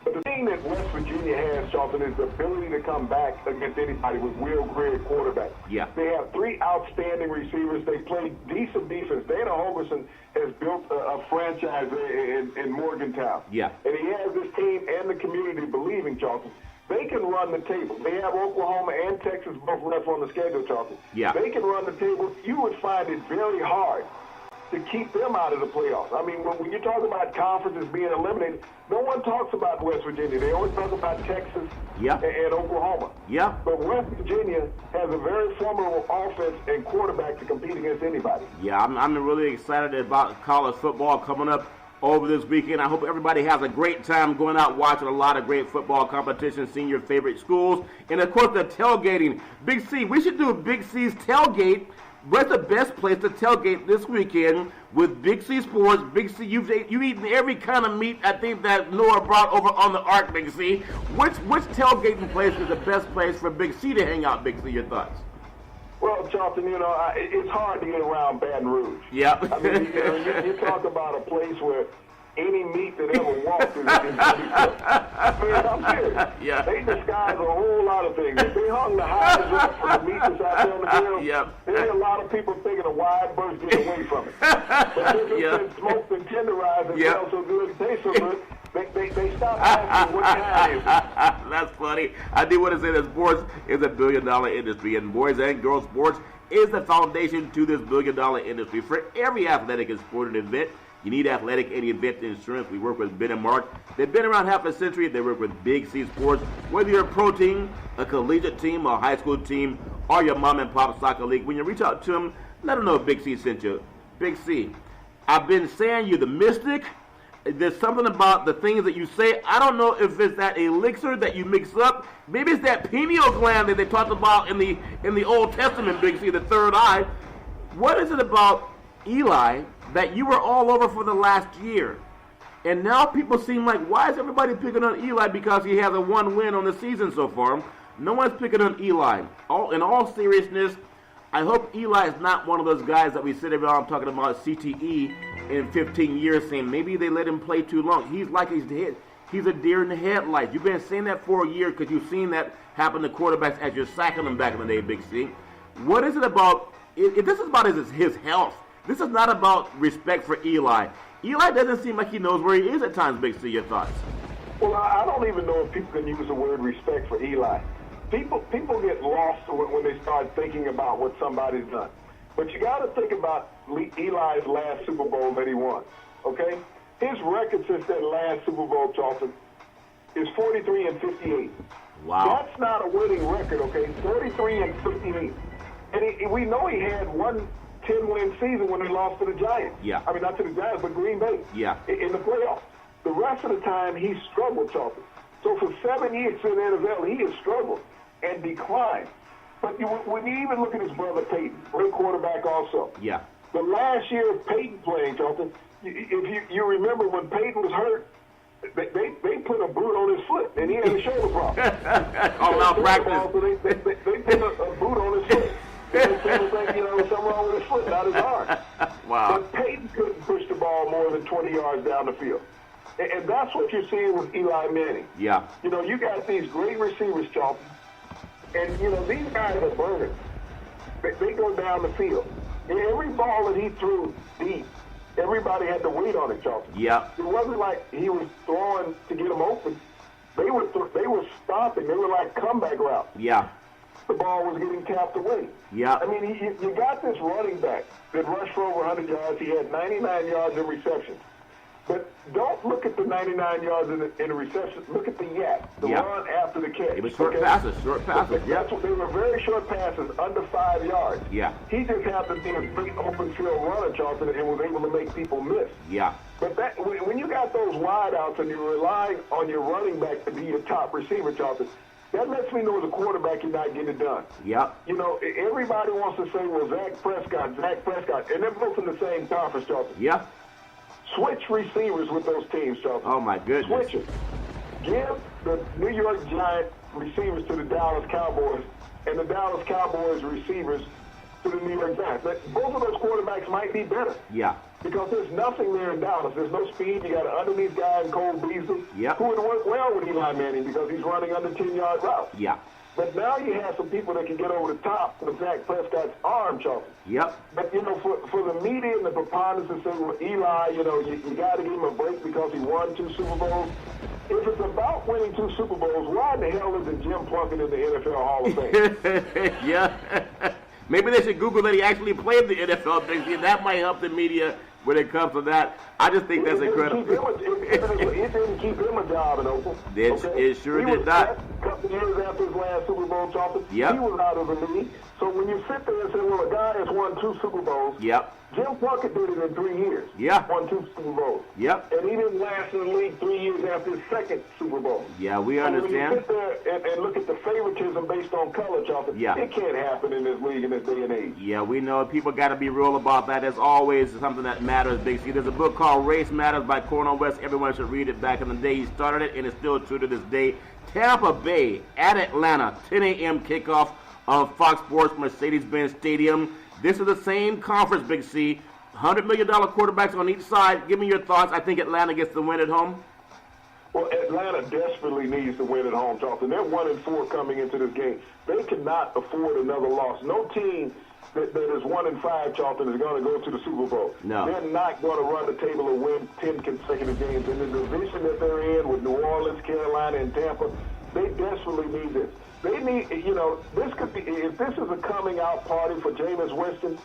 But the thing that West Virginia has, Charlton, is the ability to come back against anybody with Will Greer at quarterback. Yeah. They have 3 outstanding receivers. They play decent defense. Dana Holgorsen has built a franchise in Morgantown. Yeah. And he has this team and the community believing, Charlton, they can run the table. They have Oklahoma and Texas both left on the schedule, Charlton. Yeah. They can run the table. You would find it very hard to keep them out of the playoffs. I mean, when you talk about conferences being eliminated, no one talks about West Virginia. They always talk about Texas and Oklahoma. Yeah. But West Virginia has a very formidable offense and quarterback to compete against anybody. Yeah, I'm really excited about college football coming up over this weekend. I hope everybody has a great time going out watching a lot of great football competitions, seeing your favorite schools, and of course the tailgating. Big C, we should do a Big C's tailgate. Where's the best place to tailgate this weekend with Big C Sports? Big C, you've eaten every kind of meat I think that Noah brought over on the Ark, Big C. Which tailgating place is the best place for Big C to hang out, Big C? Your thoughts? Well, Charlton, it's hard to get around Baton Rouge. Yeah. I mean, you talk about a place where any meat that ever walked is going to be cooked. Man, I'm serious. Yeah. They disguise a whole lot of things. If they hung the hides up for the meat that's out there on the grill, there's a lot of people thinking a wide burst get away from it. But since it's been smoked and tenderized and smells so good and tastes so good, they stop asking what kind is it. That's funny. I do want to say that sports is a billion-dollar industry, and boys and girls sports is the foundation to this billion-dollar industry. For every athletic and sporting event, you need athletic and event insurance. We work with Ben and Mark. They've been around half a century. They work with Big C Sports. Whether you're a pro team, a collegiate team, a high school team, or your mom and pop soccer league, when you reach out to them, let them know Big C sent you. Big C, I've been saying you're the mystic. There's something about the things that you say. I don't know if it's that elixir that you mix up. Maybe it's that pineal gland that they talked about in the Old Testament, Big C, the third eye. What is it about Eli that you were all over for the last year? And now people seem like, why is everybody picking on Eli because he has a 1 win on the season so far? No one's picking on Eli. In all seriousness, I hope Eli is not one of those guys that we sit around talking about CTE in 15 years saying maybe they let him play too long. He's like he's a deer in the headlights. You've been saying that for a year because you've seen that happen to quarterbacks as you're sacking them back in the day, Big C. What is it about? If this is about his health. This is not about respect for Eli. Eli doesn't seem like he knows where he is at times, Big C. Your thoughts? Well, I don't even know if people can use the word respect for Eli. People get lost when they start thinking about what somebody's done. But you got to think about Eli's last Super Bowl that he won, okay? His record since that last Super Bowl, Charlton, is 43-58. Wow. That's not a winning record, okay? 43-58. And we know he had one 10-win season when they lost to the Giants. Yeah. I mean, not to the Giants, but Green Bay. Yeah. In the playoffs. The rest of the time, he struggled, Charlton. So for 7 years in the NFL, he has struggled and declined. But when you even look at his brother Peyton, great quarterback also. Yeah. The last year of Peyton playing, Charlton, if you remember when Peyton was hurt, they put a boot on his foot, and he had a shoulder problem. All out practice. So they put a boot on his foot. And they said, something wrong with his foot, not his arm. Wow. But Peyton couldn't push the ball more than 20 yards down the field. And that's what you're seeing with Eli Manning. Yeah. You got these great receivers, Charlton, and, these guys are burners. They go down the field. And every ball that he threw deep, everybody had to wait on it, Charlton. Yeah. It wasn't like he was throwing to get them open. They were stopping. They were like comeback routes. Yeah. The ball was getting tapped away. Yeah. I mean, you got this running back that rushed for over 100 yards. He had 99 yards in receptions. But don't look at the 99 yards in the reception. Look at the the run after the catch. It was short passes, yeah. They were very short passes, under 5 yards. Yeah. He just happened to be a big open field runner, Charlton, and was able to make people miss. Yeah. But when you got those wideouts and you're relying on your running back to be your top receiver, Charlton, that lets me know as a quarterback you're not getting it done. Yeah. Everybody wants to say, well, Dak Prescott, and they're both in the same conference, Charlton. Yeah. Switch receivers with those teams, Charlton. Oh, my goodness. Switch it. Give the New York Giants receivers to the Dallas Cowboys and the Dallas Cowboys receivers to the New York Giants. Both of those quarterbacks might be better. Yeah. Because there's nothing there in Dallas. There's no speed. You got an underneath guy in Cole Beasley who would work well with Eli Manning because he's running under 10-yard routes. Yeah. But now you have some people that can get over the top with Dak Prescott's arm, Charlton. Yep. But, for the media and the preponderance to say, well, Eli, you got to give him a break because he won 2 Super Bowls. If it's about winning 2 Super Bowls, why in the hell isn't Jim Plunkett in the NFL Hall of Fame? Yeah. Maybe they should Google that he actually played the NFL thing. That might help the media when it comes to that. I just think that's incredible. It didn't keep him a job in Oakland. It sure did not. A couple of years after his last Super Bowl, Charlton, Yep. he was out of the league. So when you sit there and say, well, a guy has won 2 Super Bowls, Yep. Jim Plunkett did it in 3 years. Yeah. Won 2 Super Bowls. Yep. And he didn't last in the league 3 years after his second Super Bowl. Yeah, we So understand. when you sit there and look at the favoritism based on color, Charlton, it can't happen in this league in this day and age. Yeah, we know people got to be real about that. As always, something that matters, Big C. There's a book called Race Matters by Cornel West. Everyone should read it. Back in the day, he started it, and it's still true to this day. Tampa Bay at Atlanta, 10 a.m. kickoff on Fox Sports Mercedes-Benz Stadium. This is the same conference, Big C. $100 million quarterbacks on each side. Give me your thoughts. I think Atlanta gets the win at home. Well, Atlanta desperately needs to win at home, Charlton. They're 1-4 coming into this game. They cannot afford another loss. No team that is 1-5, Charlton, is going to go to the Super Bowl. No. They're not going to run the table and win 10 consecutive games. In the division that they're in with New Orleans, Carolina, and Tampa, they desperately need this. They need, this could be, if this is a coming out party for Jameis Winston,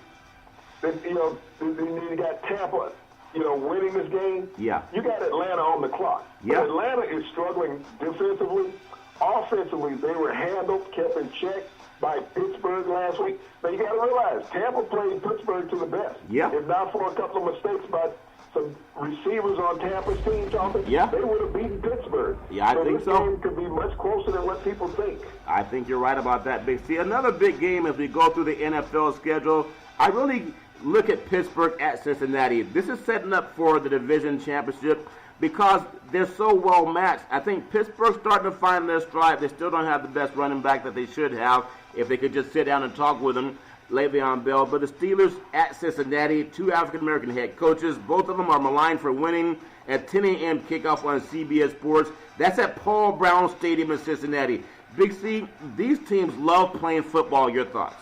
then, you got Tampa, winning this game. Yeah. You got Atlanta on the clock. Yeah. But Atlanta is struggling defensively. Offensively, they were handled, kept in check by Pittsburgh last week. Now, you got to realize, Tampa played Pittsburgh to the best. Yeah. If not for a couple of mistakes by some receivers on Tampa's team, Charlton, yeah, they would have beaten Pittsburgh. Yeah, I think so. This game could be much closer than what people think. I think you're right about that, Big C. Another big game as we go through the NFL schedule. I really look at Pittsburgh at Cincinnati. This is setting up for the division championship because they're so well matched. I think Pittsburgh's starting to find their stride. They still don't have the best running back that they should have if they could just sit down and talk with them, Le'Veon Bell. But the Steelers at Cincinnati, 2 African-American head coaches. Both of them are maligned for winning at 10 a.m. kickoff on CBS Sports. That's at Paul Brown Stadium in Cincinnati. Big C, these teams love playing football. Your thoughts?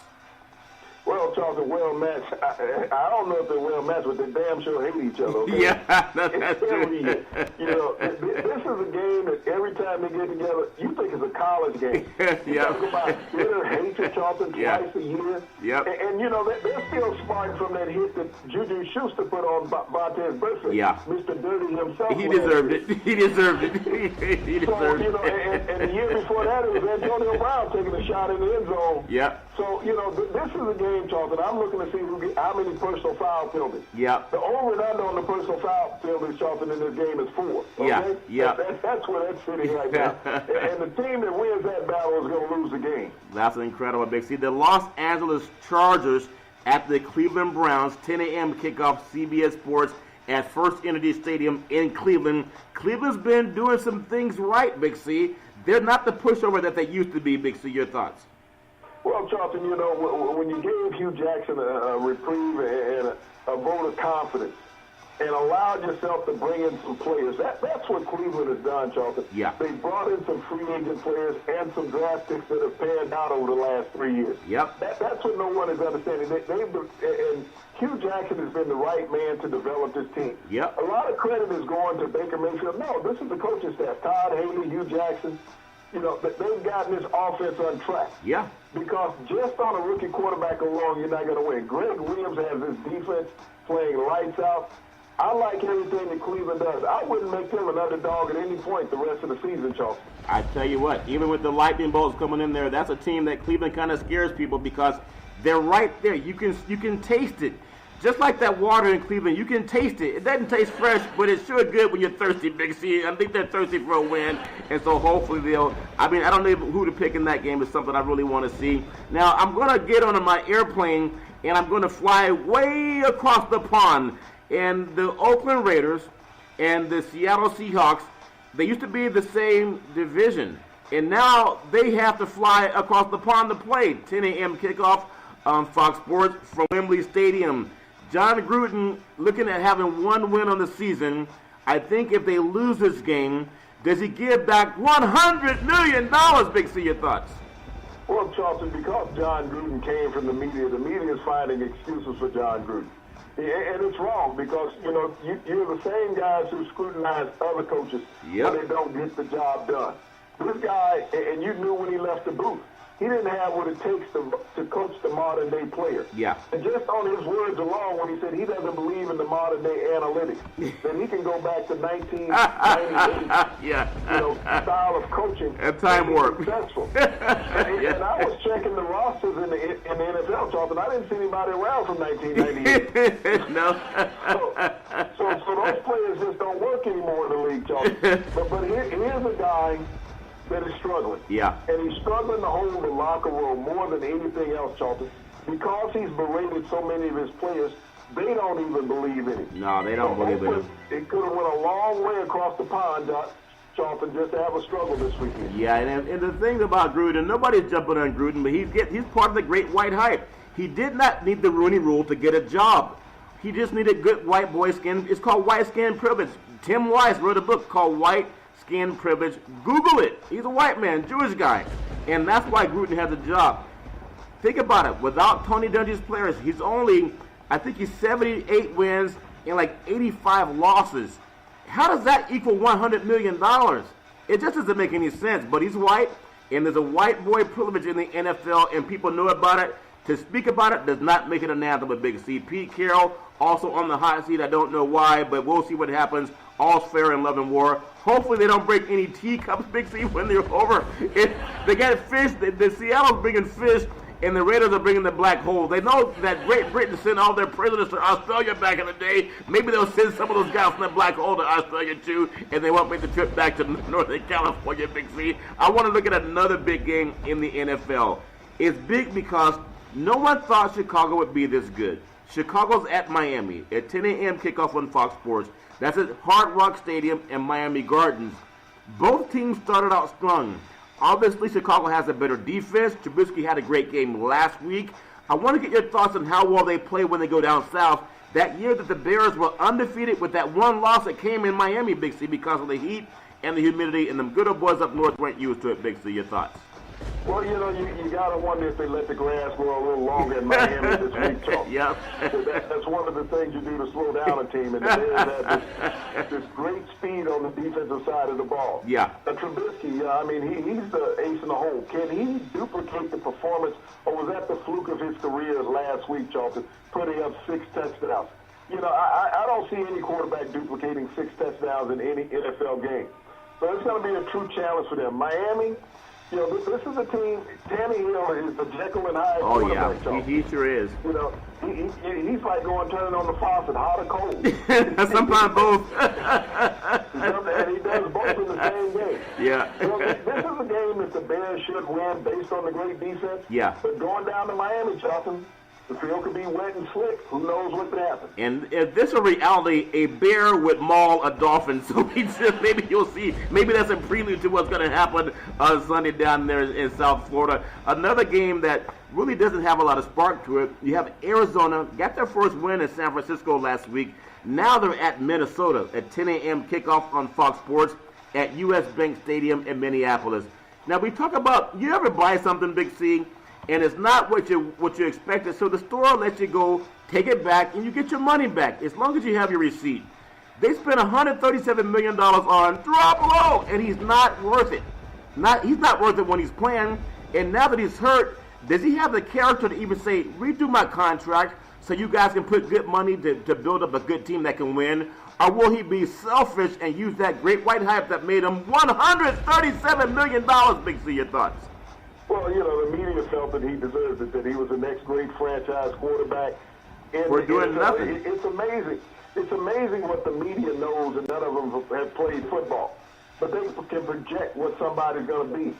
Well, Charlton, well matched. I don't know if they're well matched, but they damn sure hate each other. Okay? Yeah, that's true. This is a game that every time they get together, you think it's a college game. You talk about bitter hatred, Charlton. Charlton, twice a year. Yep. And you know, they're still smarting from that hit that Juju Schuster put on Vontaze Burfict. Yeah. Mr. Dirty himself. He deserved it. He deserved it. He So, deserved you know, it. and the year before that, it was Antonio Brown taking a shot in the end zone. Yep. So, you know, this is a game, Charlton. I'm looking to see how many personal foul penalties. Yep. The over and under on the personal foul penalties, Charlton, in this game is 4. Okay? Yeah, yeah. That's where that's sitting right now. And the team that wins that battle is going to lose the game. That's incredible, Big C. The Los Angeles Chargers at the Cleveland Browns, 10 a.m. kickoff, CBS Sports at First Energy Stadium in Cleveland. Cleveland's been doing some things right, Big C. They're not the pushover that they used to be, Big C. Your thoughts? Well, Charlton, you know, when you gave Hugh Jackson a reprieve and a vote of confidence and allowed yourself to bring in some players, that's what Cleveland has done, Charlton. Yeah. They brought in some free agent players and some draft picks that have panned out over the last 3 years. Yep. That's what no one is understanding. And Hugh Jackson has been the right man to develop this team. Yep. A lot of credit is going to Baker Mayfield. No, this is the coaching staff. Todd Haley, Hugh Jackson. You know, they've gotten this offense on track. Yeah. Because just on a rookie quarterback alone, you're not going to win. Greg Williams has this defense playing lights out. I like everything that Cleveland does. I wouldn't make them an underdog at any point the rest of the season, Charlton. I tell you what, even with the lightning bolts coming in there, that's a team that Cleveland kind of scares people because they're right there. You can taste it. Just like that water in Cleveland, you can taste it. It doesn't taste fresh, but it's sure good when you're thirsty, Big C. I think they're thirsty for a win, and so hopefully they'll. I mean, I don't know who to pick in that game. It's something I really want to see. Now, I'm going to get on my airplane, and I'm going to fly way across the pond. And the Oakland Raiders and the Seattle Seahawks, they used to be the same division, and now they have to fly across the pond to play. 10 a.m. kickoff on Fox Sports from Wembley Stadium. John Gruden looking at having one win on the season. I think if they lose this game, does he give back $100 million, Big C? Your thoughts? Well, Charlton, because John Gruden came from the media is finding excuses for John Gruden. And it's wrong because, you know, you're the same guys who scrutinize other coaches when they don't get the job done. This guy, and you knew when he left the booth, he didn't have what it takes to coach the modern-day player. Yeah. And just on his words alone, when he said he doesn't believe in the modern-day analytics, then he can go back to 1998, style of coaching. And time warp. Successful. And I was checking the rosters in the NFL, Charlton. I didn't see anybody around from 1998. No. so those players just don't work anymore in the league, Charlton. But here's a guy that is struggling. Yeah. And he's struggling to hold the locker room more than anything else, Charlton. Because he's berated so many of his players, they don't even believe in him. No, they don't believe in him. It could have went a long way across the pond, Charlton, just to have a struggle this weekend. Yeah, and the thing about Gruden, nobody's jumping on Gruden, but he's part of the great white hype. He did not need the Rooney Rule to get a job. He just needed good white boy skin. It's called white skin privilege. Tim Weiss wrote a book called White Skin Privilege. Google it. He's a white man, Jewish guy. And that's why Gruden has a job. Think about it. Without Tony Dungy's players, he's 78 wins and like 85 losses. How does that equal $100 million? It just doesn't make any sense. But he's white, and there's a white boy privilege in the NFL, and people know about it. To speak about it does not make it an anthem with Big C. Pete Carroll also on the hot seat. I don't know why, but we'll see what happens. All's fair in love and war. Hopefully they don't break any teacups, Big C, when they're over. They got fish. The Seattle's bringing fish, and the Raiders are bringing the black holes. They know that Great Britain sent all their prisoners to Australia back in the day. Maybe they'll send some of those guys from the black hole to Australia too, and they won't make the trip back to Northern California, Big C. I want to look at another big game in the NFL. It's big because no one thought Chicago would be this good. Chicago's at Miami at 10 a.m. kickoff on Fox Sports. That's at Hard Rock Stadium and Miami Gardens. Both teams started out strong. Obviously, Chicago has a better defense. Trubisky had a great game last week. I want to get your thoughts on how well they play when they go down south. That year that the Bears were undefeated with that one loss that came in Miami, Big C, because of the heat and the humidity, and them good old boys up north weren't used to it, Big C. Your thoughts? Well, you got to wonder if they let the grass grow a little longer in Miami this week, Charles. Yep. So that's one of the things you do to slow down a team, and the Bears have this great speed on the defensive side of the ball. Yeah. Trubisky, I mean, he's the ace in the hole. Can he duplicate the performance, or was that the fluke of his career last week, Charlton, putting up 6 touchdowns? I don't see any quarterback duplicating 6 touchdowns in any NFL game. So it's going to be a true challenge for them. Miami, this is a team. Tannehill is the Jekyll and Hyde quarterback. Oh yeah, he sure is. He's like turning on the faucet, hot or cold. Sometimes both. And he does both in the same game. Yeah. This is a game that the Bears should win based on the great defense. Yeah. But going down to Miami, Charlton, the field could be wet and slick. Who knows what could happen? And if this is a reality, a bear would maul a dolphin. So maybe you'll see. Maybe that's a prelude to what's going to happen on Sunday down there in South Florida. Another game that really doesn't have a lot of spark to it. You have Arizona, got their first win in San Francisco last week. Now they're at Minnesota at 10 a.m. kickoff on Fox Sports at U.S. Bank Stadium in Minneapolis. Now we talk about, you ever buy something, Big C, and it's not what you expected, so the store lets you go, take it back, and you get your money back as long as you have your receipt. They spent $137 million on Garoppolo, and he's not worth it. He's not worth it when he's playing, and now that he's hurt, does he have the character to even say, redo my contract so you guys can put good money to build up a good team that can win? Or will he be selfish and use that great white hype that made him $137 million? Big C, your thoughts? Well, the media felt that he deserved it, that he was the next great franchise quarterback. We're doing nothing. It's amazing. It's amazing what the media knows, and none of them have played football. But they can project what somebody's going to be.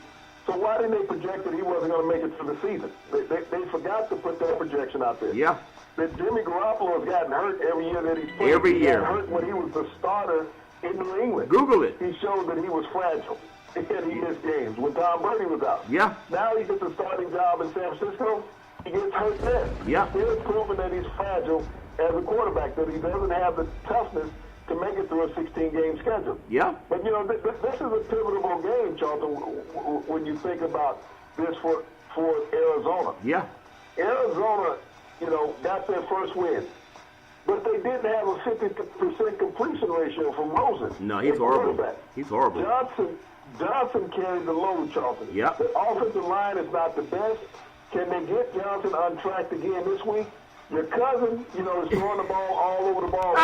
So why didn't they project that he wasn't going to make it through the season? They forgot to put that projection out there. Yeah. That Jimmy Garoppolo has gotten hurt every year that he's played. Every year. He got hurt when he was the starter in New England. Google it. He showed that he was fragile. And he missed games when Tom Brady was out. Yeah. Now he gets a starting job in San Francisco. He gets hurt there. Yeah. He's still proven that he's fragile as a quarterback, that he doesn't have the toughness to make it through a 16-game schedule. Yeah. But, this is a pivotal game, Charlton, when you think about this for Arizona. Yeah. Arizona, got their first win. But they didn't have a 50% completion ratio from Rosen. No, he's horrible. He's horrible. Johnson carried the load, Charlton. Yep. The offensive line is not the best. Can they get Johnson untracked again this week? Your cousin, is throwing the ball all over the ball.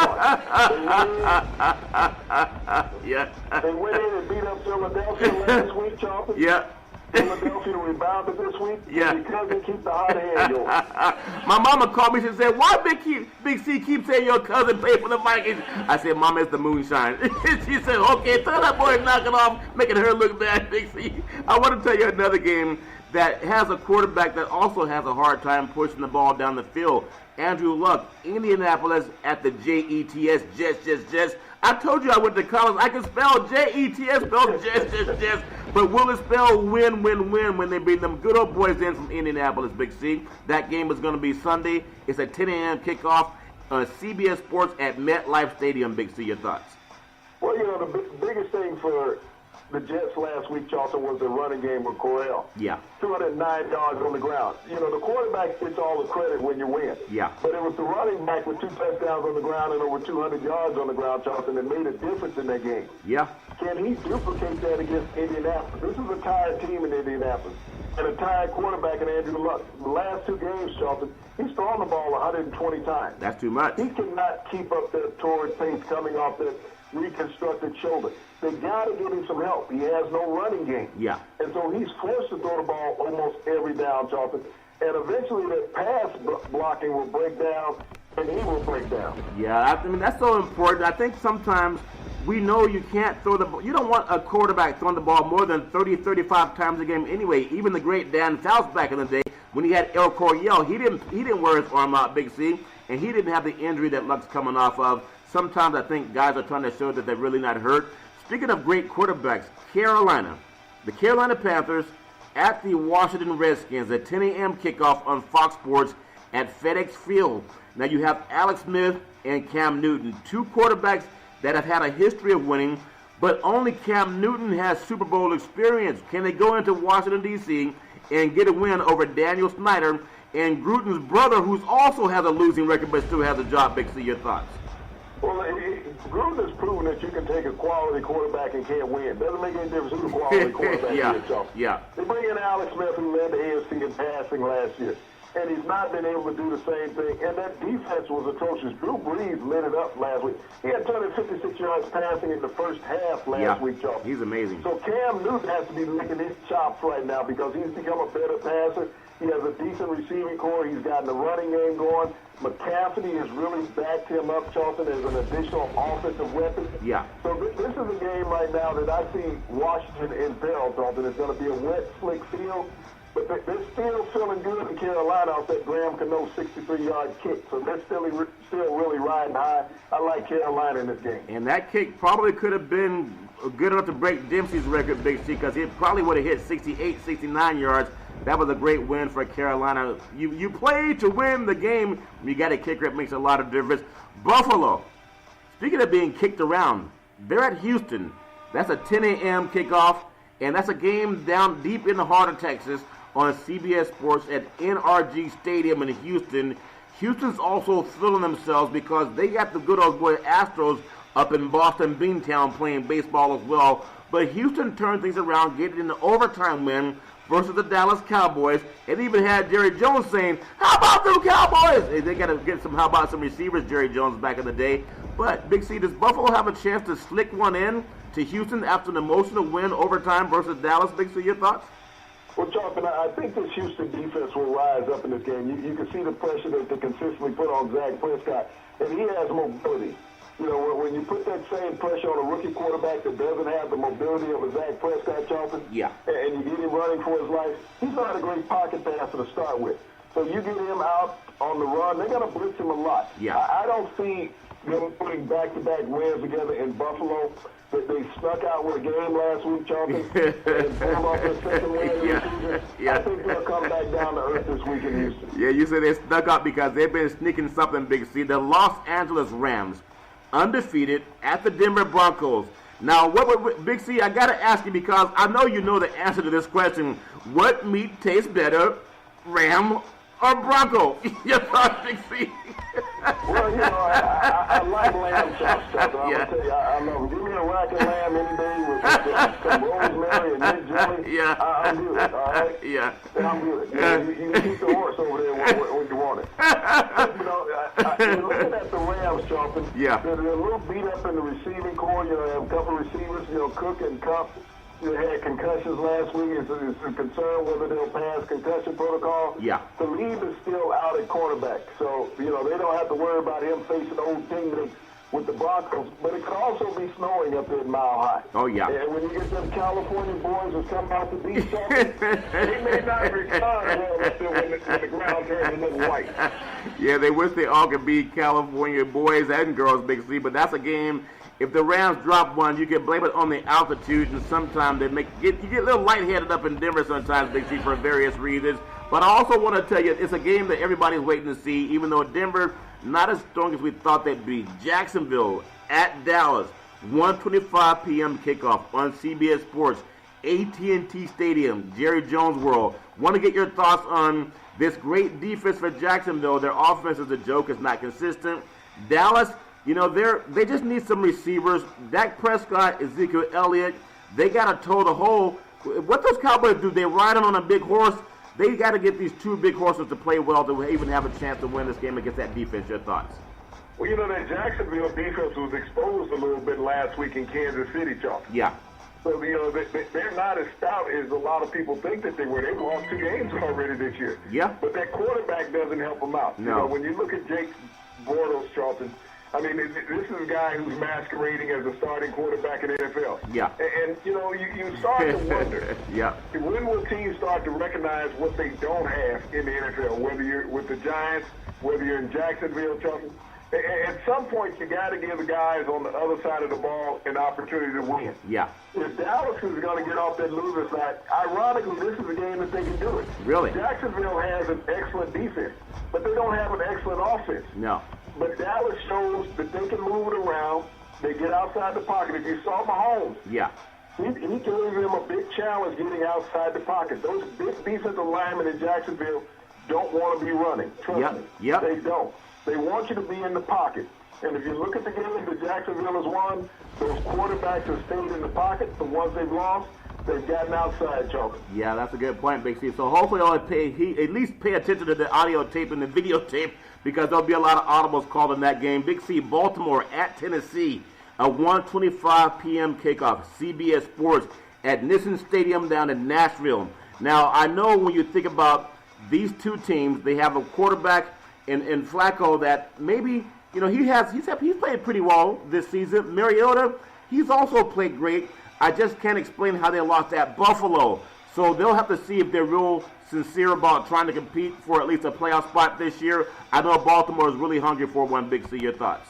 Yeah. They went in and beat up Philadelphia last week, Charlton. Yeah. Philadelphia rebounded this week. Yeah. Your cousin keeps the hot hand going. My mama called me and said, why Big C keep saying your cousin played for the Vikings? I said, Mama, it's the moonshine. She said, okay, tell that boy to knock it off, making her look bad, Big C. I want to tell you another game that has a quarterback that also has a hard time pushing the ball down the field. Andrew Luck, Indianapolis at the Jets, Jets. I told you I went to college. I can spell Jets, spell Jets. But will it spell win when they bring them good old boys in from Indianapolis, Big C? That game is going to be Sunday. It's a 10 a.m. kickoff on CBS Sports at MetLife Stadium, Big C. Your thoughts? Well, the biggest thing for the Jets last week, Charlton, was the running game with Corral. Yeah. 209 yards on the ground. The quarterback gets all the credit when you win. Yeah. But it was the running back with 2 touchdowns on the ground and over 200 yards on the ground, Charlton, that made a difference in that game. Yeah. Can he duplicate that against Indianapolis? This is a tired team in Indianapolis and a tired quarterback in Andrew Luck. The last 2 games, Charlton, he's thrown the ball 120 times. That's too much. He cannot keep up that torrid pace coming off that reconstructed shoulder. They got to give him some help. He has no running game. Yeah. And so he's forced to throw the ball almost every down, Charlton. And eventually that pass blocking will break down, and he will break down. Yeah, I mean, that's so important. I think sometimes we know you can't throw the ball. You don't want a quarterback throwing the ball more than 30, 35 times a game anyway. Even the great Dan Fouts back in the day, when he had El Coryell, he didn't wear his arm out, Big C, and he didn't have the injury that Luck's coming off of. Sometimes I think guys are trying to show that they're really not hurt. Speaking of great quarterbacks, the Carolina Panthers at the Washington Redskins at 10 a.m. kickoff on Fox Sports at FedEx Field. Now you have Alex Smith and Cam Newton, 2 quarterbacks that have had a history of winning, but only Cam Newton has Super Bowl experience. Can they go into Washington, D.C., and get a win over Daniel Snyder and Gruden's brother, who also has a losing record but still has a job. Big C, your thoughts? Well, Gruden has proven that you can take a quality quarterback and can't win. Doesn't make any difference who the quality quarterback is, Charles. Yeah. They bring in Alex Smith, who led the AFC in passing last year, and he's not been able to do the same thing. And that defense was atrocious. Drew Brees lit it up last week. He had 256 yards passing in the first half last week, Charles. He's amazing. So Cam Newton has to be licking his chops right now because he's become a better passer. He has a decent receiving core. He's gotten the running game going. McCaffrey has really backed him up, Charlton, as an additional offensive weapon. Yeah. So this is a game right now that I see Washington in peril, Charlton. It's going to be a wet, slick field. But they're still feeling good in Carolina off that Graham Cano 63-yard kick. So they're still really riding high. I like Carolina in this game. And that kick probably could have been good enough to break Dempsey's record, Big C, because it probably would have hit 68, 69 yards. That was a great win for Carolina. You play to win the game. You got a kicker. It makes a lot of difference. Buffalo, speaking of being kicked around, they're at Houston. That's a 10 a.m. kickoff, and that's a game down deep in the heart of Texas on CBS Sports at NRG Stadium in Houston. Houston's also thrilling themselves because they got the good old boy Astros up in Boston Beantown playing baseball as well. But Houston turned things around, getting an overtime win versus the Dallas Cowboys, and even had Jerry Jones saying, "How about them Cowboys?" They got to get some, how about some receivers, Jerry Jones back in the day. But, Big C, does Buffalo have a chance to slick one in to Houston after an emotional win overtime versus Dallas? Big C, your thoughts? Well, Charlton, I think this Houston defense will rise up in this game. You can see the pressure that they consistently put on Dak Prescott, and he has mobility. You know, when you put that same pressure on a rookie quarterback that doesn't have the mobility of a Dak Prescott, Charlton, and you get him running for his life, he's not a great pocket passer to start with. So you get him out on the run, they're going to blitz him a lot. I don't see them putting back-to-back wins together in Buffalo. They snuck out with a game last week, Charlton, and pulled off their second win of the season. I think they'll come back down to earth this week in Houston. Yeah, you said they snuck out because they've been sneaking something, Big C. The Los Angeles Rams, undefeated at the Denver Broncos. Now, Big C, I got to ask you because I know you know the answer to this question. What meat tastes better, Ram or Bronco? Your thoughts, Big C? Well, you know, I like lamb chops, Chuck. I'm going to tell you, I love them. Give me a rack of lamb any day with some rosemary and mint jelly. I'm good, all right? I'm good. You can keep the horse over there when you want it. But, you know, looking at the Rams, Charlton, they're a little beat up in the receiving core. You know, they have a couple of receivers, you know, Cook and Kupp. They had concussions last week. It's a concern whether they'll pass concussion protocol. Talib is still out at quarterback. So, you know, they don't have to worry about him facing old teammates with the Broncos. But it could also be snowing up there at Mile High. And when you get them California boys who come out to beat something, they may not respond well up there when the ground turns a little white. Yeah, they wish they all could be California boys and girls, Big C, but that's a game. If the Rams drop one, you can blame it on the altitude, and sometimes you get a little lightheaded up in Denver sometimes, Big C, for various reasons. But I also want to tell you, it's a game that everybody's waiting to see, even though Denver, not as strong as we thought they'd be. Jacksonville at Dallas, 1:25 p.m. kickoff on CBS Sports, AT&T Stadium, Jerry Jones World. Want to get your thoughts on this great defense for Jacksonville. Their offense is a joke. It's not consistent. Dallas, you know, they just need some receivers. Dak Prescott, Ezekiel Elliott, they got to toe the hole. What those Cowboys do, they ride on a big horse. They got to get these two big horses to play well to even have a chance to win this game against that defense. Your thoughts? Well, you know, that Jacksonville defense was exposed a little bit last week in Kansas City, Charles. So, you know, they're not as stout as a lot of people think that they were. They've lost 2 games already this year. But that quarterback doesn't help them out. You know, when you look at Jake Bortles, Charlton, I mean, this is a guy who's masquerading as a starting quarterback in the NFL. And you know, you start to wonder, when will teams start to recognize what they don't have in the NFL, whether you're with the Giants, whether you're in Jacksonville, Charlton. At some point, you got to give the guys on the other side of the ball an opportunity to win. If Dallas is going to get off that loser side, ironically, this is a game that they can do it. Jacksonville has an excellent defense, but they don't have an excellent offense. But Dallas shows that they can move it around. They get outside the pocket. If you saw Mahomes, he gave them a big challenge getting outside the pocket. Those big defensive linemen in Jacksonville don't want to be running. Trust me. Yep. They don't. They want you to be in the pocket. And if you look at the games that Jacksonville has won, those quarterbacks have stayed in the pocket. The ones they've lost, they've gotten outside, Charlie. Yeah, that's a good point, Big C. So hopefully he at least pay attention to the audio tape and the videotape, because there'll be a lot of audibles called in that game. Big C, Baltimore at Tennessee, a 1:25 p.m. kickoff, CBS Sports at Nissan Stadium down in Nashville. Now, I know when you think about these two teams, they have a quarterback in Flacco that maybe, you know, he's played pretty well this season. Mariota, he's also played great. I just can't explain how they lost at Buffalo. So they'll have to see if they're real sincere about trying to compete for at least a playoff spot this year. I know Baltimore is really hungry for one. Big C, your thoughts?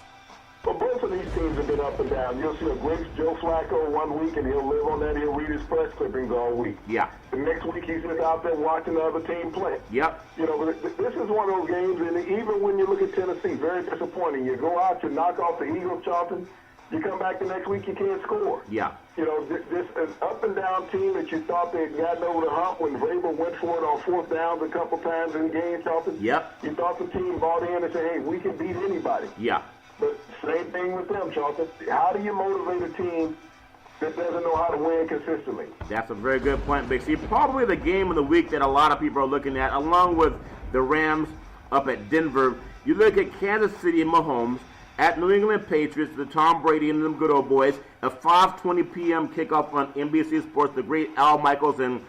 Well, both of these teams have been up and down. You'll see a great Joe Flacco one week, and he'll live on that. He'll read his press clippings all week. Yeah. The next week, he's just out there watching the other team play. Yep. You know, but this is one of those games, and even when you look at Tennessee, very disappointing. You go out, you knock off the Eagles, Charlton. You come back the next week, you can't score. Yeah. You know, this an up-and-down team that you thought they'd gotten over the hump when Vrabel went for it on fourth downs a couple times in the game, Charlton. Yep. You thought the team bought in and said, hey, we can beat anybody. Yeah. But same thing with them, Charlton. How do you motivate a team that doesn't know how to win consistently? That's a very good point, Big C. Probably the game of the week that a lot of people are looking at, along with the Rams up at Denver. You look at Kansas City and Mahomes at New England Patriots, the Tom Brady and them good old boys, a 5:20 p.m. kickoff on NBC Sports. The great Al Michaels and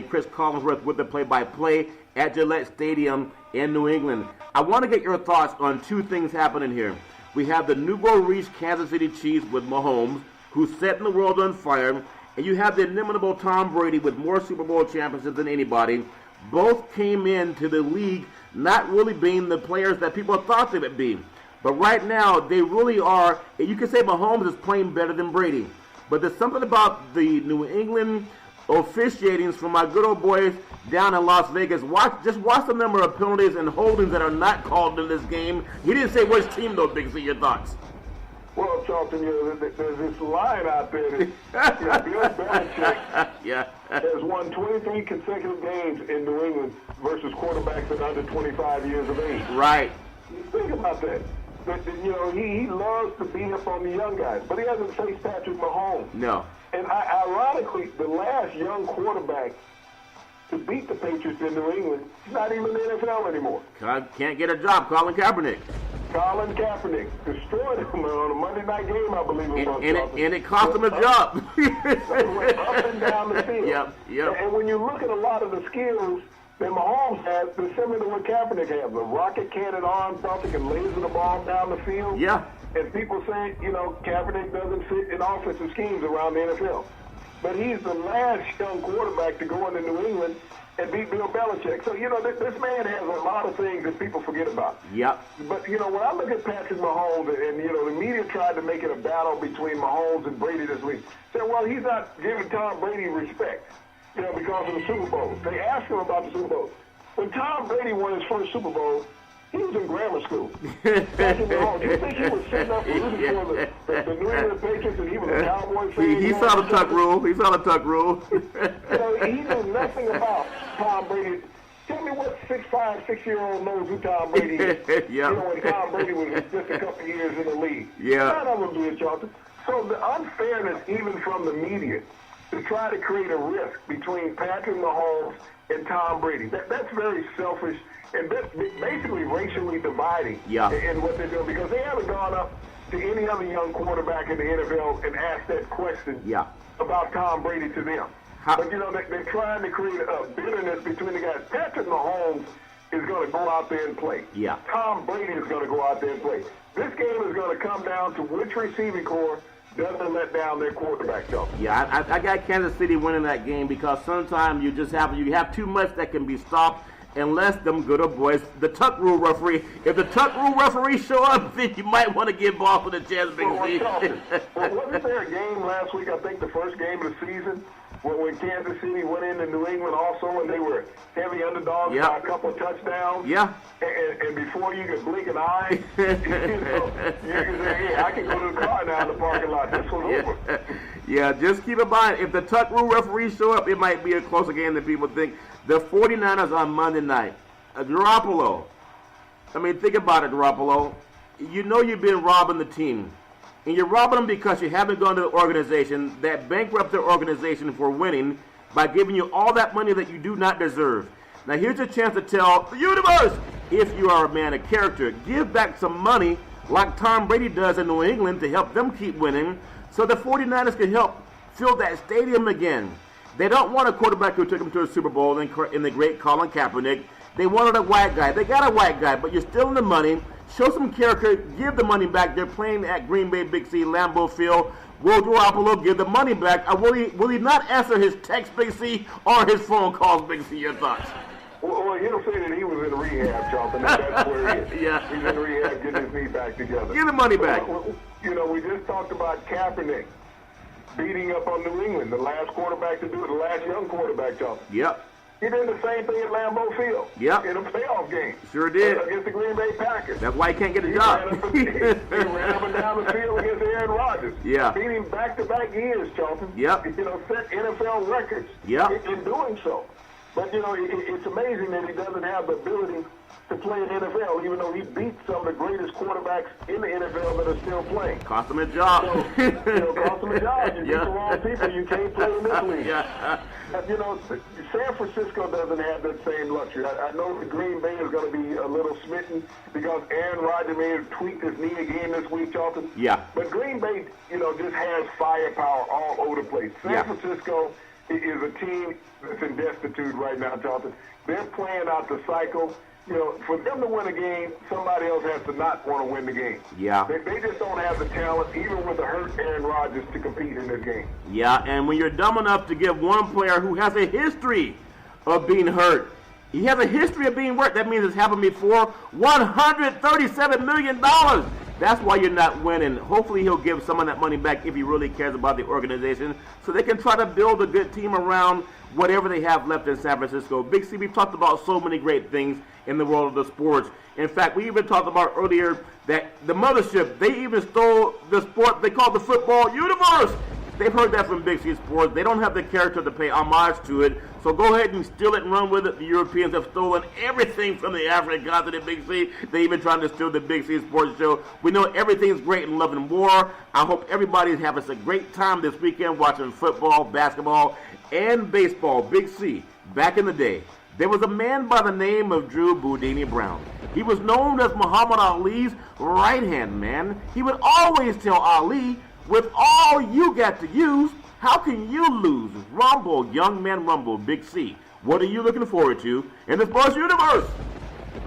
Chris Collinsworth with the play-by-play at Gillette Stadium in New England. I want to get your thoughts on two things happening here. We have the nouveau riche Kansas City Chiefs with Mahomes, who's setting the world on fire, and you have the inimitable Tom Brady with more Super Bowl championships than anybody. Both came into the league not really being the players that people thought they would be. But right now, they really are. You can say Mahomes is playing better than Brady. But there's something about the New England officiatings from my good old boys down in Las Vegas. Just watch the number of penalties and holdings that are not called in this game. He didn't say which team, though, Big C. Your thoughts? Well, Charlton, there's this line out there that Bill Belichick has won 23 consecutive games in New England versus quarterbacks that are under 25 years of age. Right. Think about that. But, you know, he loves to beat up on the young guys, but he hasn't faced Patrick Mahomes. No. And ironically, the last young quarterback to beat the Patriots in New England is not even in the NFL anymore. Can't get a job, Colin Kaepernick. Colin Kaepernick destroyed him on a Monday night game, I believe it was. And it cost him a job. Went up and down the field. Yep. And when you look at a lot of the skills that Mahomes has, they're similar to what Kaepernick has. The rocket cannon arm, something can laser the ball down the field. Yeah. And people say, you know, Kaepernick doesn't fit in offensive schemes around the NFL. But he's the last young quarterback to go into New England and beat Bill Belichick. So, you know, this man has a lot of things that people forget about. Yep. But, you know, when I look at Patrick Mahomes, and, you know, the media tried to make it a battle between Mahomes and Brady this week, said, well, he's not giving Tom Brady respect, you know, because of the Super Bowl. They asked him about the Super Bowl. When Tom Brady won his first Super Bowl, he was in grammar school. Patrick Mahomes, do you think he was sitting up rooting for the New England Patriots and he was a Cowboy fan? He saw the tuck rule. He saw the tuck rule. You know, he knew nothing about Tom Brady. Tell me what 6'5", 6-year-old knows who Tom Brady is. You know, when Tom Brady was just a couple years in the league. Yeah. None of them did, Charlton. So the unfairness, even from the media, to try to create a risk between Patrick Mahomes and Tom Brady, that's very selfish and basically racially dividing in what they're doing, because they haven't gone up to any other young quarterback in the NFL and asked that question about Tom Brady to them. But, you know, they're trying to create a bitterness between the guys. Patrick Mahomes is going to go out there and play. Yeah. Tom Brady is going to go out there and play. This game is going to come down to which receiving corps doesn't let down their quarterback, though. Yeah, I got Kansas City winning that game, because sometimes you have too much that can be stopped unless them good old boys, the tuck rule referee, if the tuck rule referee show up, then you might want to give Boston a chance, Big C. Wasn't there a game last week, I think the first game of the season, when Kansas City went into New England also, and they were heavy underdogs by a couple of touchdowns? Yeah. and before you can blink an eye, you can say, hey, I can go to the car now in the parking lot. This one's over. Yeah, just keep in mind, if the tuck rule referees show up, it might be a closer game than people think. The 49ers on Monday night. Garoppolo. I mean, think about it, Garoppolo. You know you've been robbing the team. And you're robbing them because you haven't gone to the organization that bankrupt their organization for winning by giving you all that money that you do not deserve. Now here's a chance to tell the universe, if you are a man of character, give back some money like Tom Brady does in New England to help them keep winning so the 49ers can help fill that stadium again. They don't want a quarterback who took them to a Super Bowl in the great Colin Kaepernick. They wanted a white guy. They got a white guy, but you're still in the money. Show some character. Give the money back. They're playing at Green Bay, Big C, Lambeau Field. Will Garoppolo give the money back? Or will he not answer his text, Big C, or his phone calls, Big C? Your thoughts? Well, he'll say that he was in rehab, Charlton. That's where he is. Yeah. He's in rehab, getting his knee back together. Give the money back. We just talked about Kaepernick beating up on New England, the last quarterback to do it, the last young quarterback, Charlton. Yep. He did the same thing at Lambeau Field. Yep. In a playoff game. Sure did. Against the Green Bay Packers. That's why he can't get a job. He ran up and down the field against Aaron Rodgers. Yeah. Beating back-to-back years, Charlton. Yep. Set NFL records. Yep. In doing so. But, it's amazing that he doesn't have the ability to play in the NFL, even though he beat some of the greatest quarterbacks in the NFL that are still playing. Cost him a job. So, cost him a job. You beat the wrong people, you can't play in this league. Yeah. But, San Francisco doesn't have that same luxury. I know that Green Bay is going to be a little smitten because Aaron Rodgers may have tweaked his knee again this week, Charlton. Yeah. But Green Bay, just has firepower all over the place. San Francisco is a team that's in destitute right now, Charlton. They're playing out the cycle. For them to win a game, somebody else has to not want to win the game. Yeah. They just don't have the talent, even with a hurt Aaron Rodgers, to compete in this game. Yeah, and when you're dumb enough to give one player who has a history of being hurt, he has a history of being hurt, that means it's happened before, $137 million. That's why you're not winning. Hopefully he'll give some of that money back if he really cares about the organization so they can try to build a good team around whatever they have left in San Francisco. Big C, we've talked about so many great things in the world of the sports. In fact, we even talked about earlier that the mothership, they even stole the sport they call the football universe. They've heard that from Big C Sports. They don't have the character to pay homage to it. So go ahead and steal it and run with it. The Europeans have stolen everything from the African continent, Big C. They even trying to steal the Big C Sports Show. We know everything's great in love and war. I hope everybody's having a great time this weekend watching football, basketball, and baseball. Big C, back in the day, there was a man by the name of Drew Boudini Brown. He was known as Muhammad Ali's right-hand man. He would always tell Ali, with all you got to use, how can you lose? Rumble, young man, rumble, Big C. What are you looking forward to in the sports universe?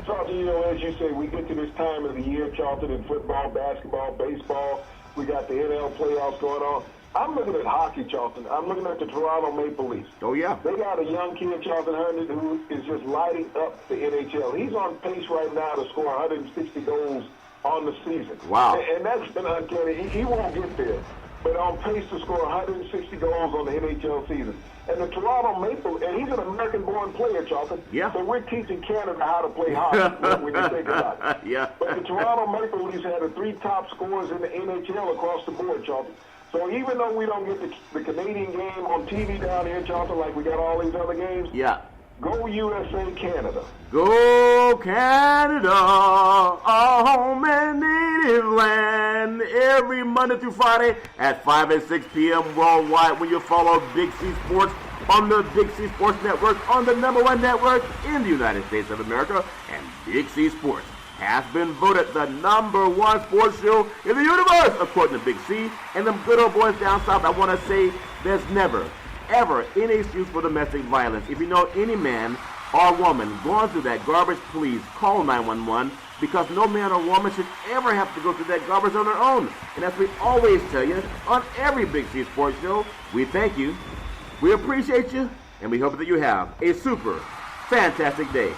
Charlton, as you say, we get to this time of the year, Charlton, in football, basketball, baseball. We got the NL playoffs going on. I'm looking at hockey, Charlton. I'm looking at the Toronto Maple Leafs. Oh, yeah. They got a young kid, Charlton Hernandez, who is just lighting up the NHL. He's on pace right now to score 160 goals on the season. Wow. And that's been uncanny. He won't get there, but on pace to score 160 goals on the NHL season. And the Toronto Maple, and he's an American-born player, Charlton. Yeah. So we're teaching Canada how to play hockey when you think about it. Yeah. But the Toronto Maple Leafs had the 3 top scorers in the NHL across the board, Charlton. So even though we don't get the Canadian game on TV down here, Charlton, like we got all these other games, yeah. Go USA, Canada. Go Canada, our home and native land. Every Monday through Friday at 5 and 6 p.m. worldwide when you follow Big C Sports on the Big C Sports Network, on the #1 network in the United States of America. And Big C Sports has been voted the #1 sports show in the universe, according to Big C. And them good old boys down south, I want to say there's never, ever any excuse for domestic violence. If you know any man or woman going through that garbage, please call 911, because no man or woman should ever have to go through that garbage on their own. And as we always tell you on every Big C Sports show, we thank you, we appreciate you, and we hope that you have a super fantastic day.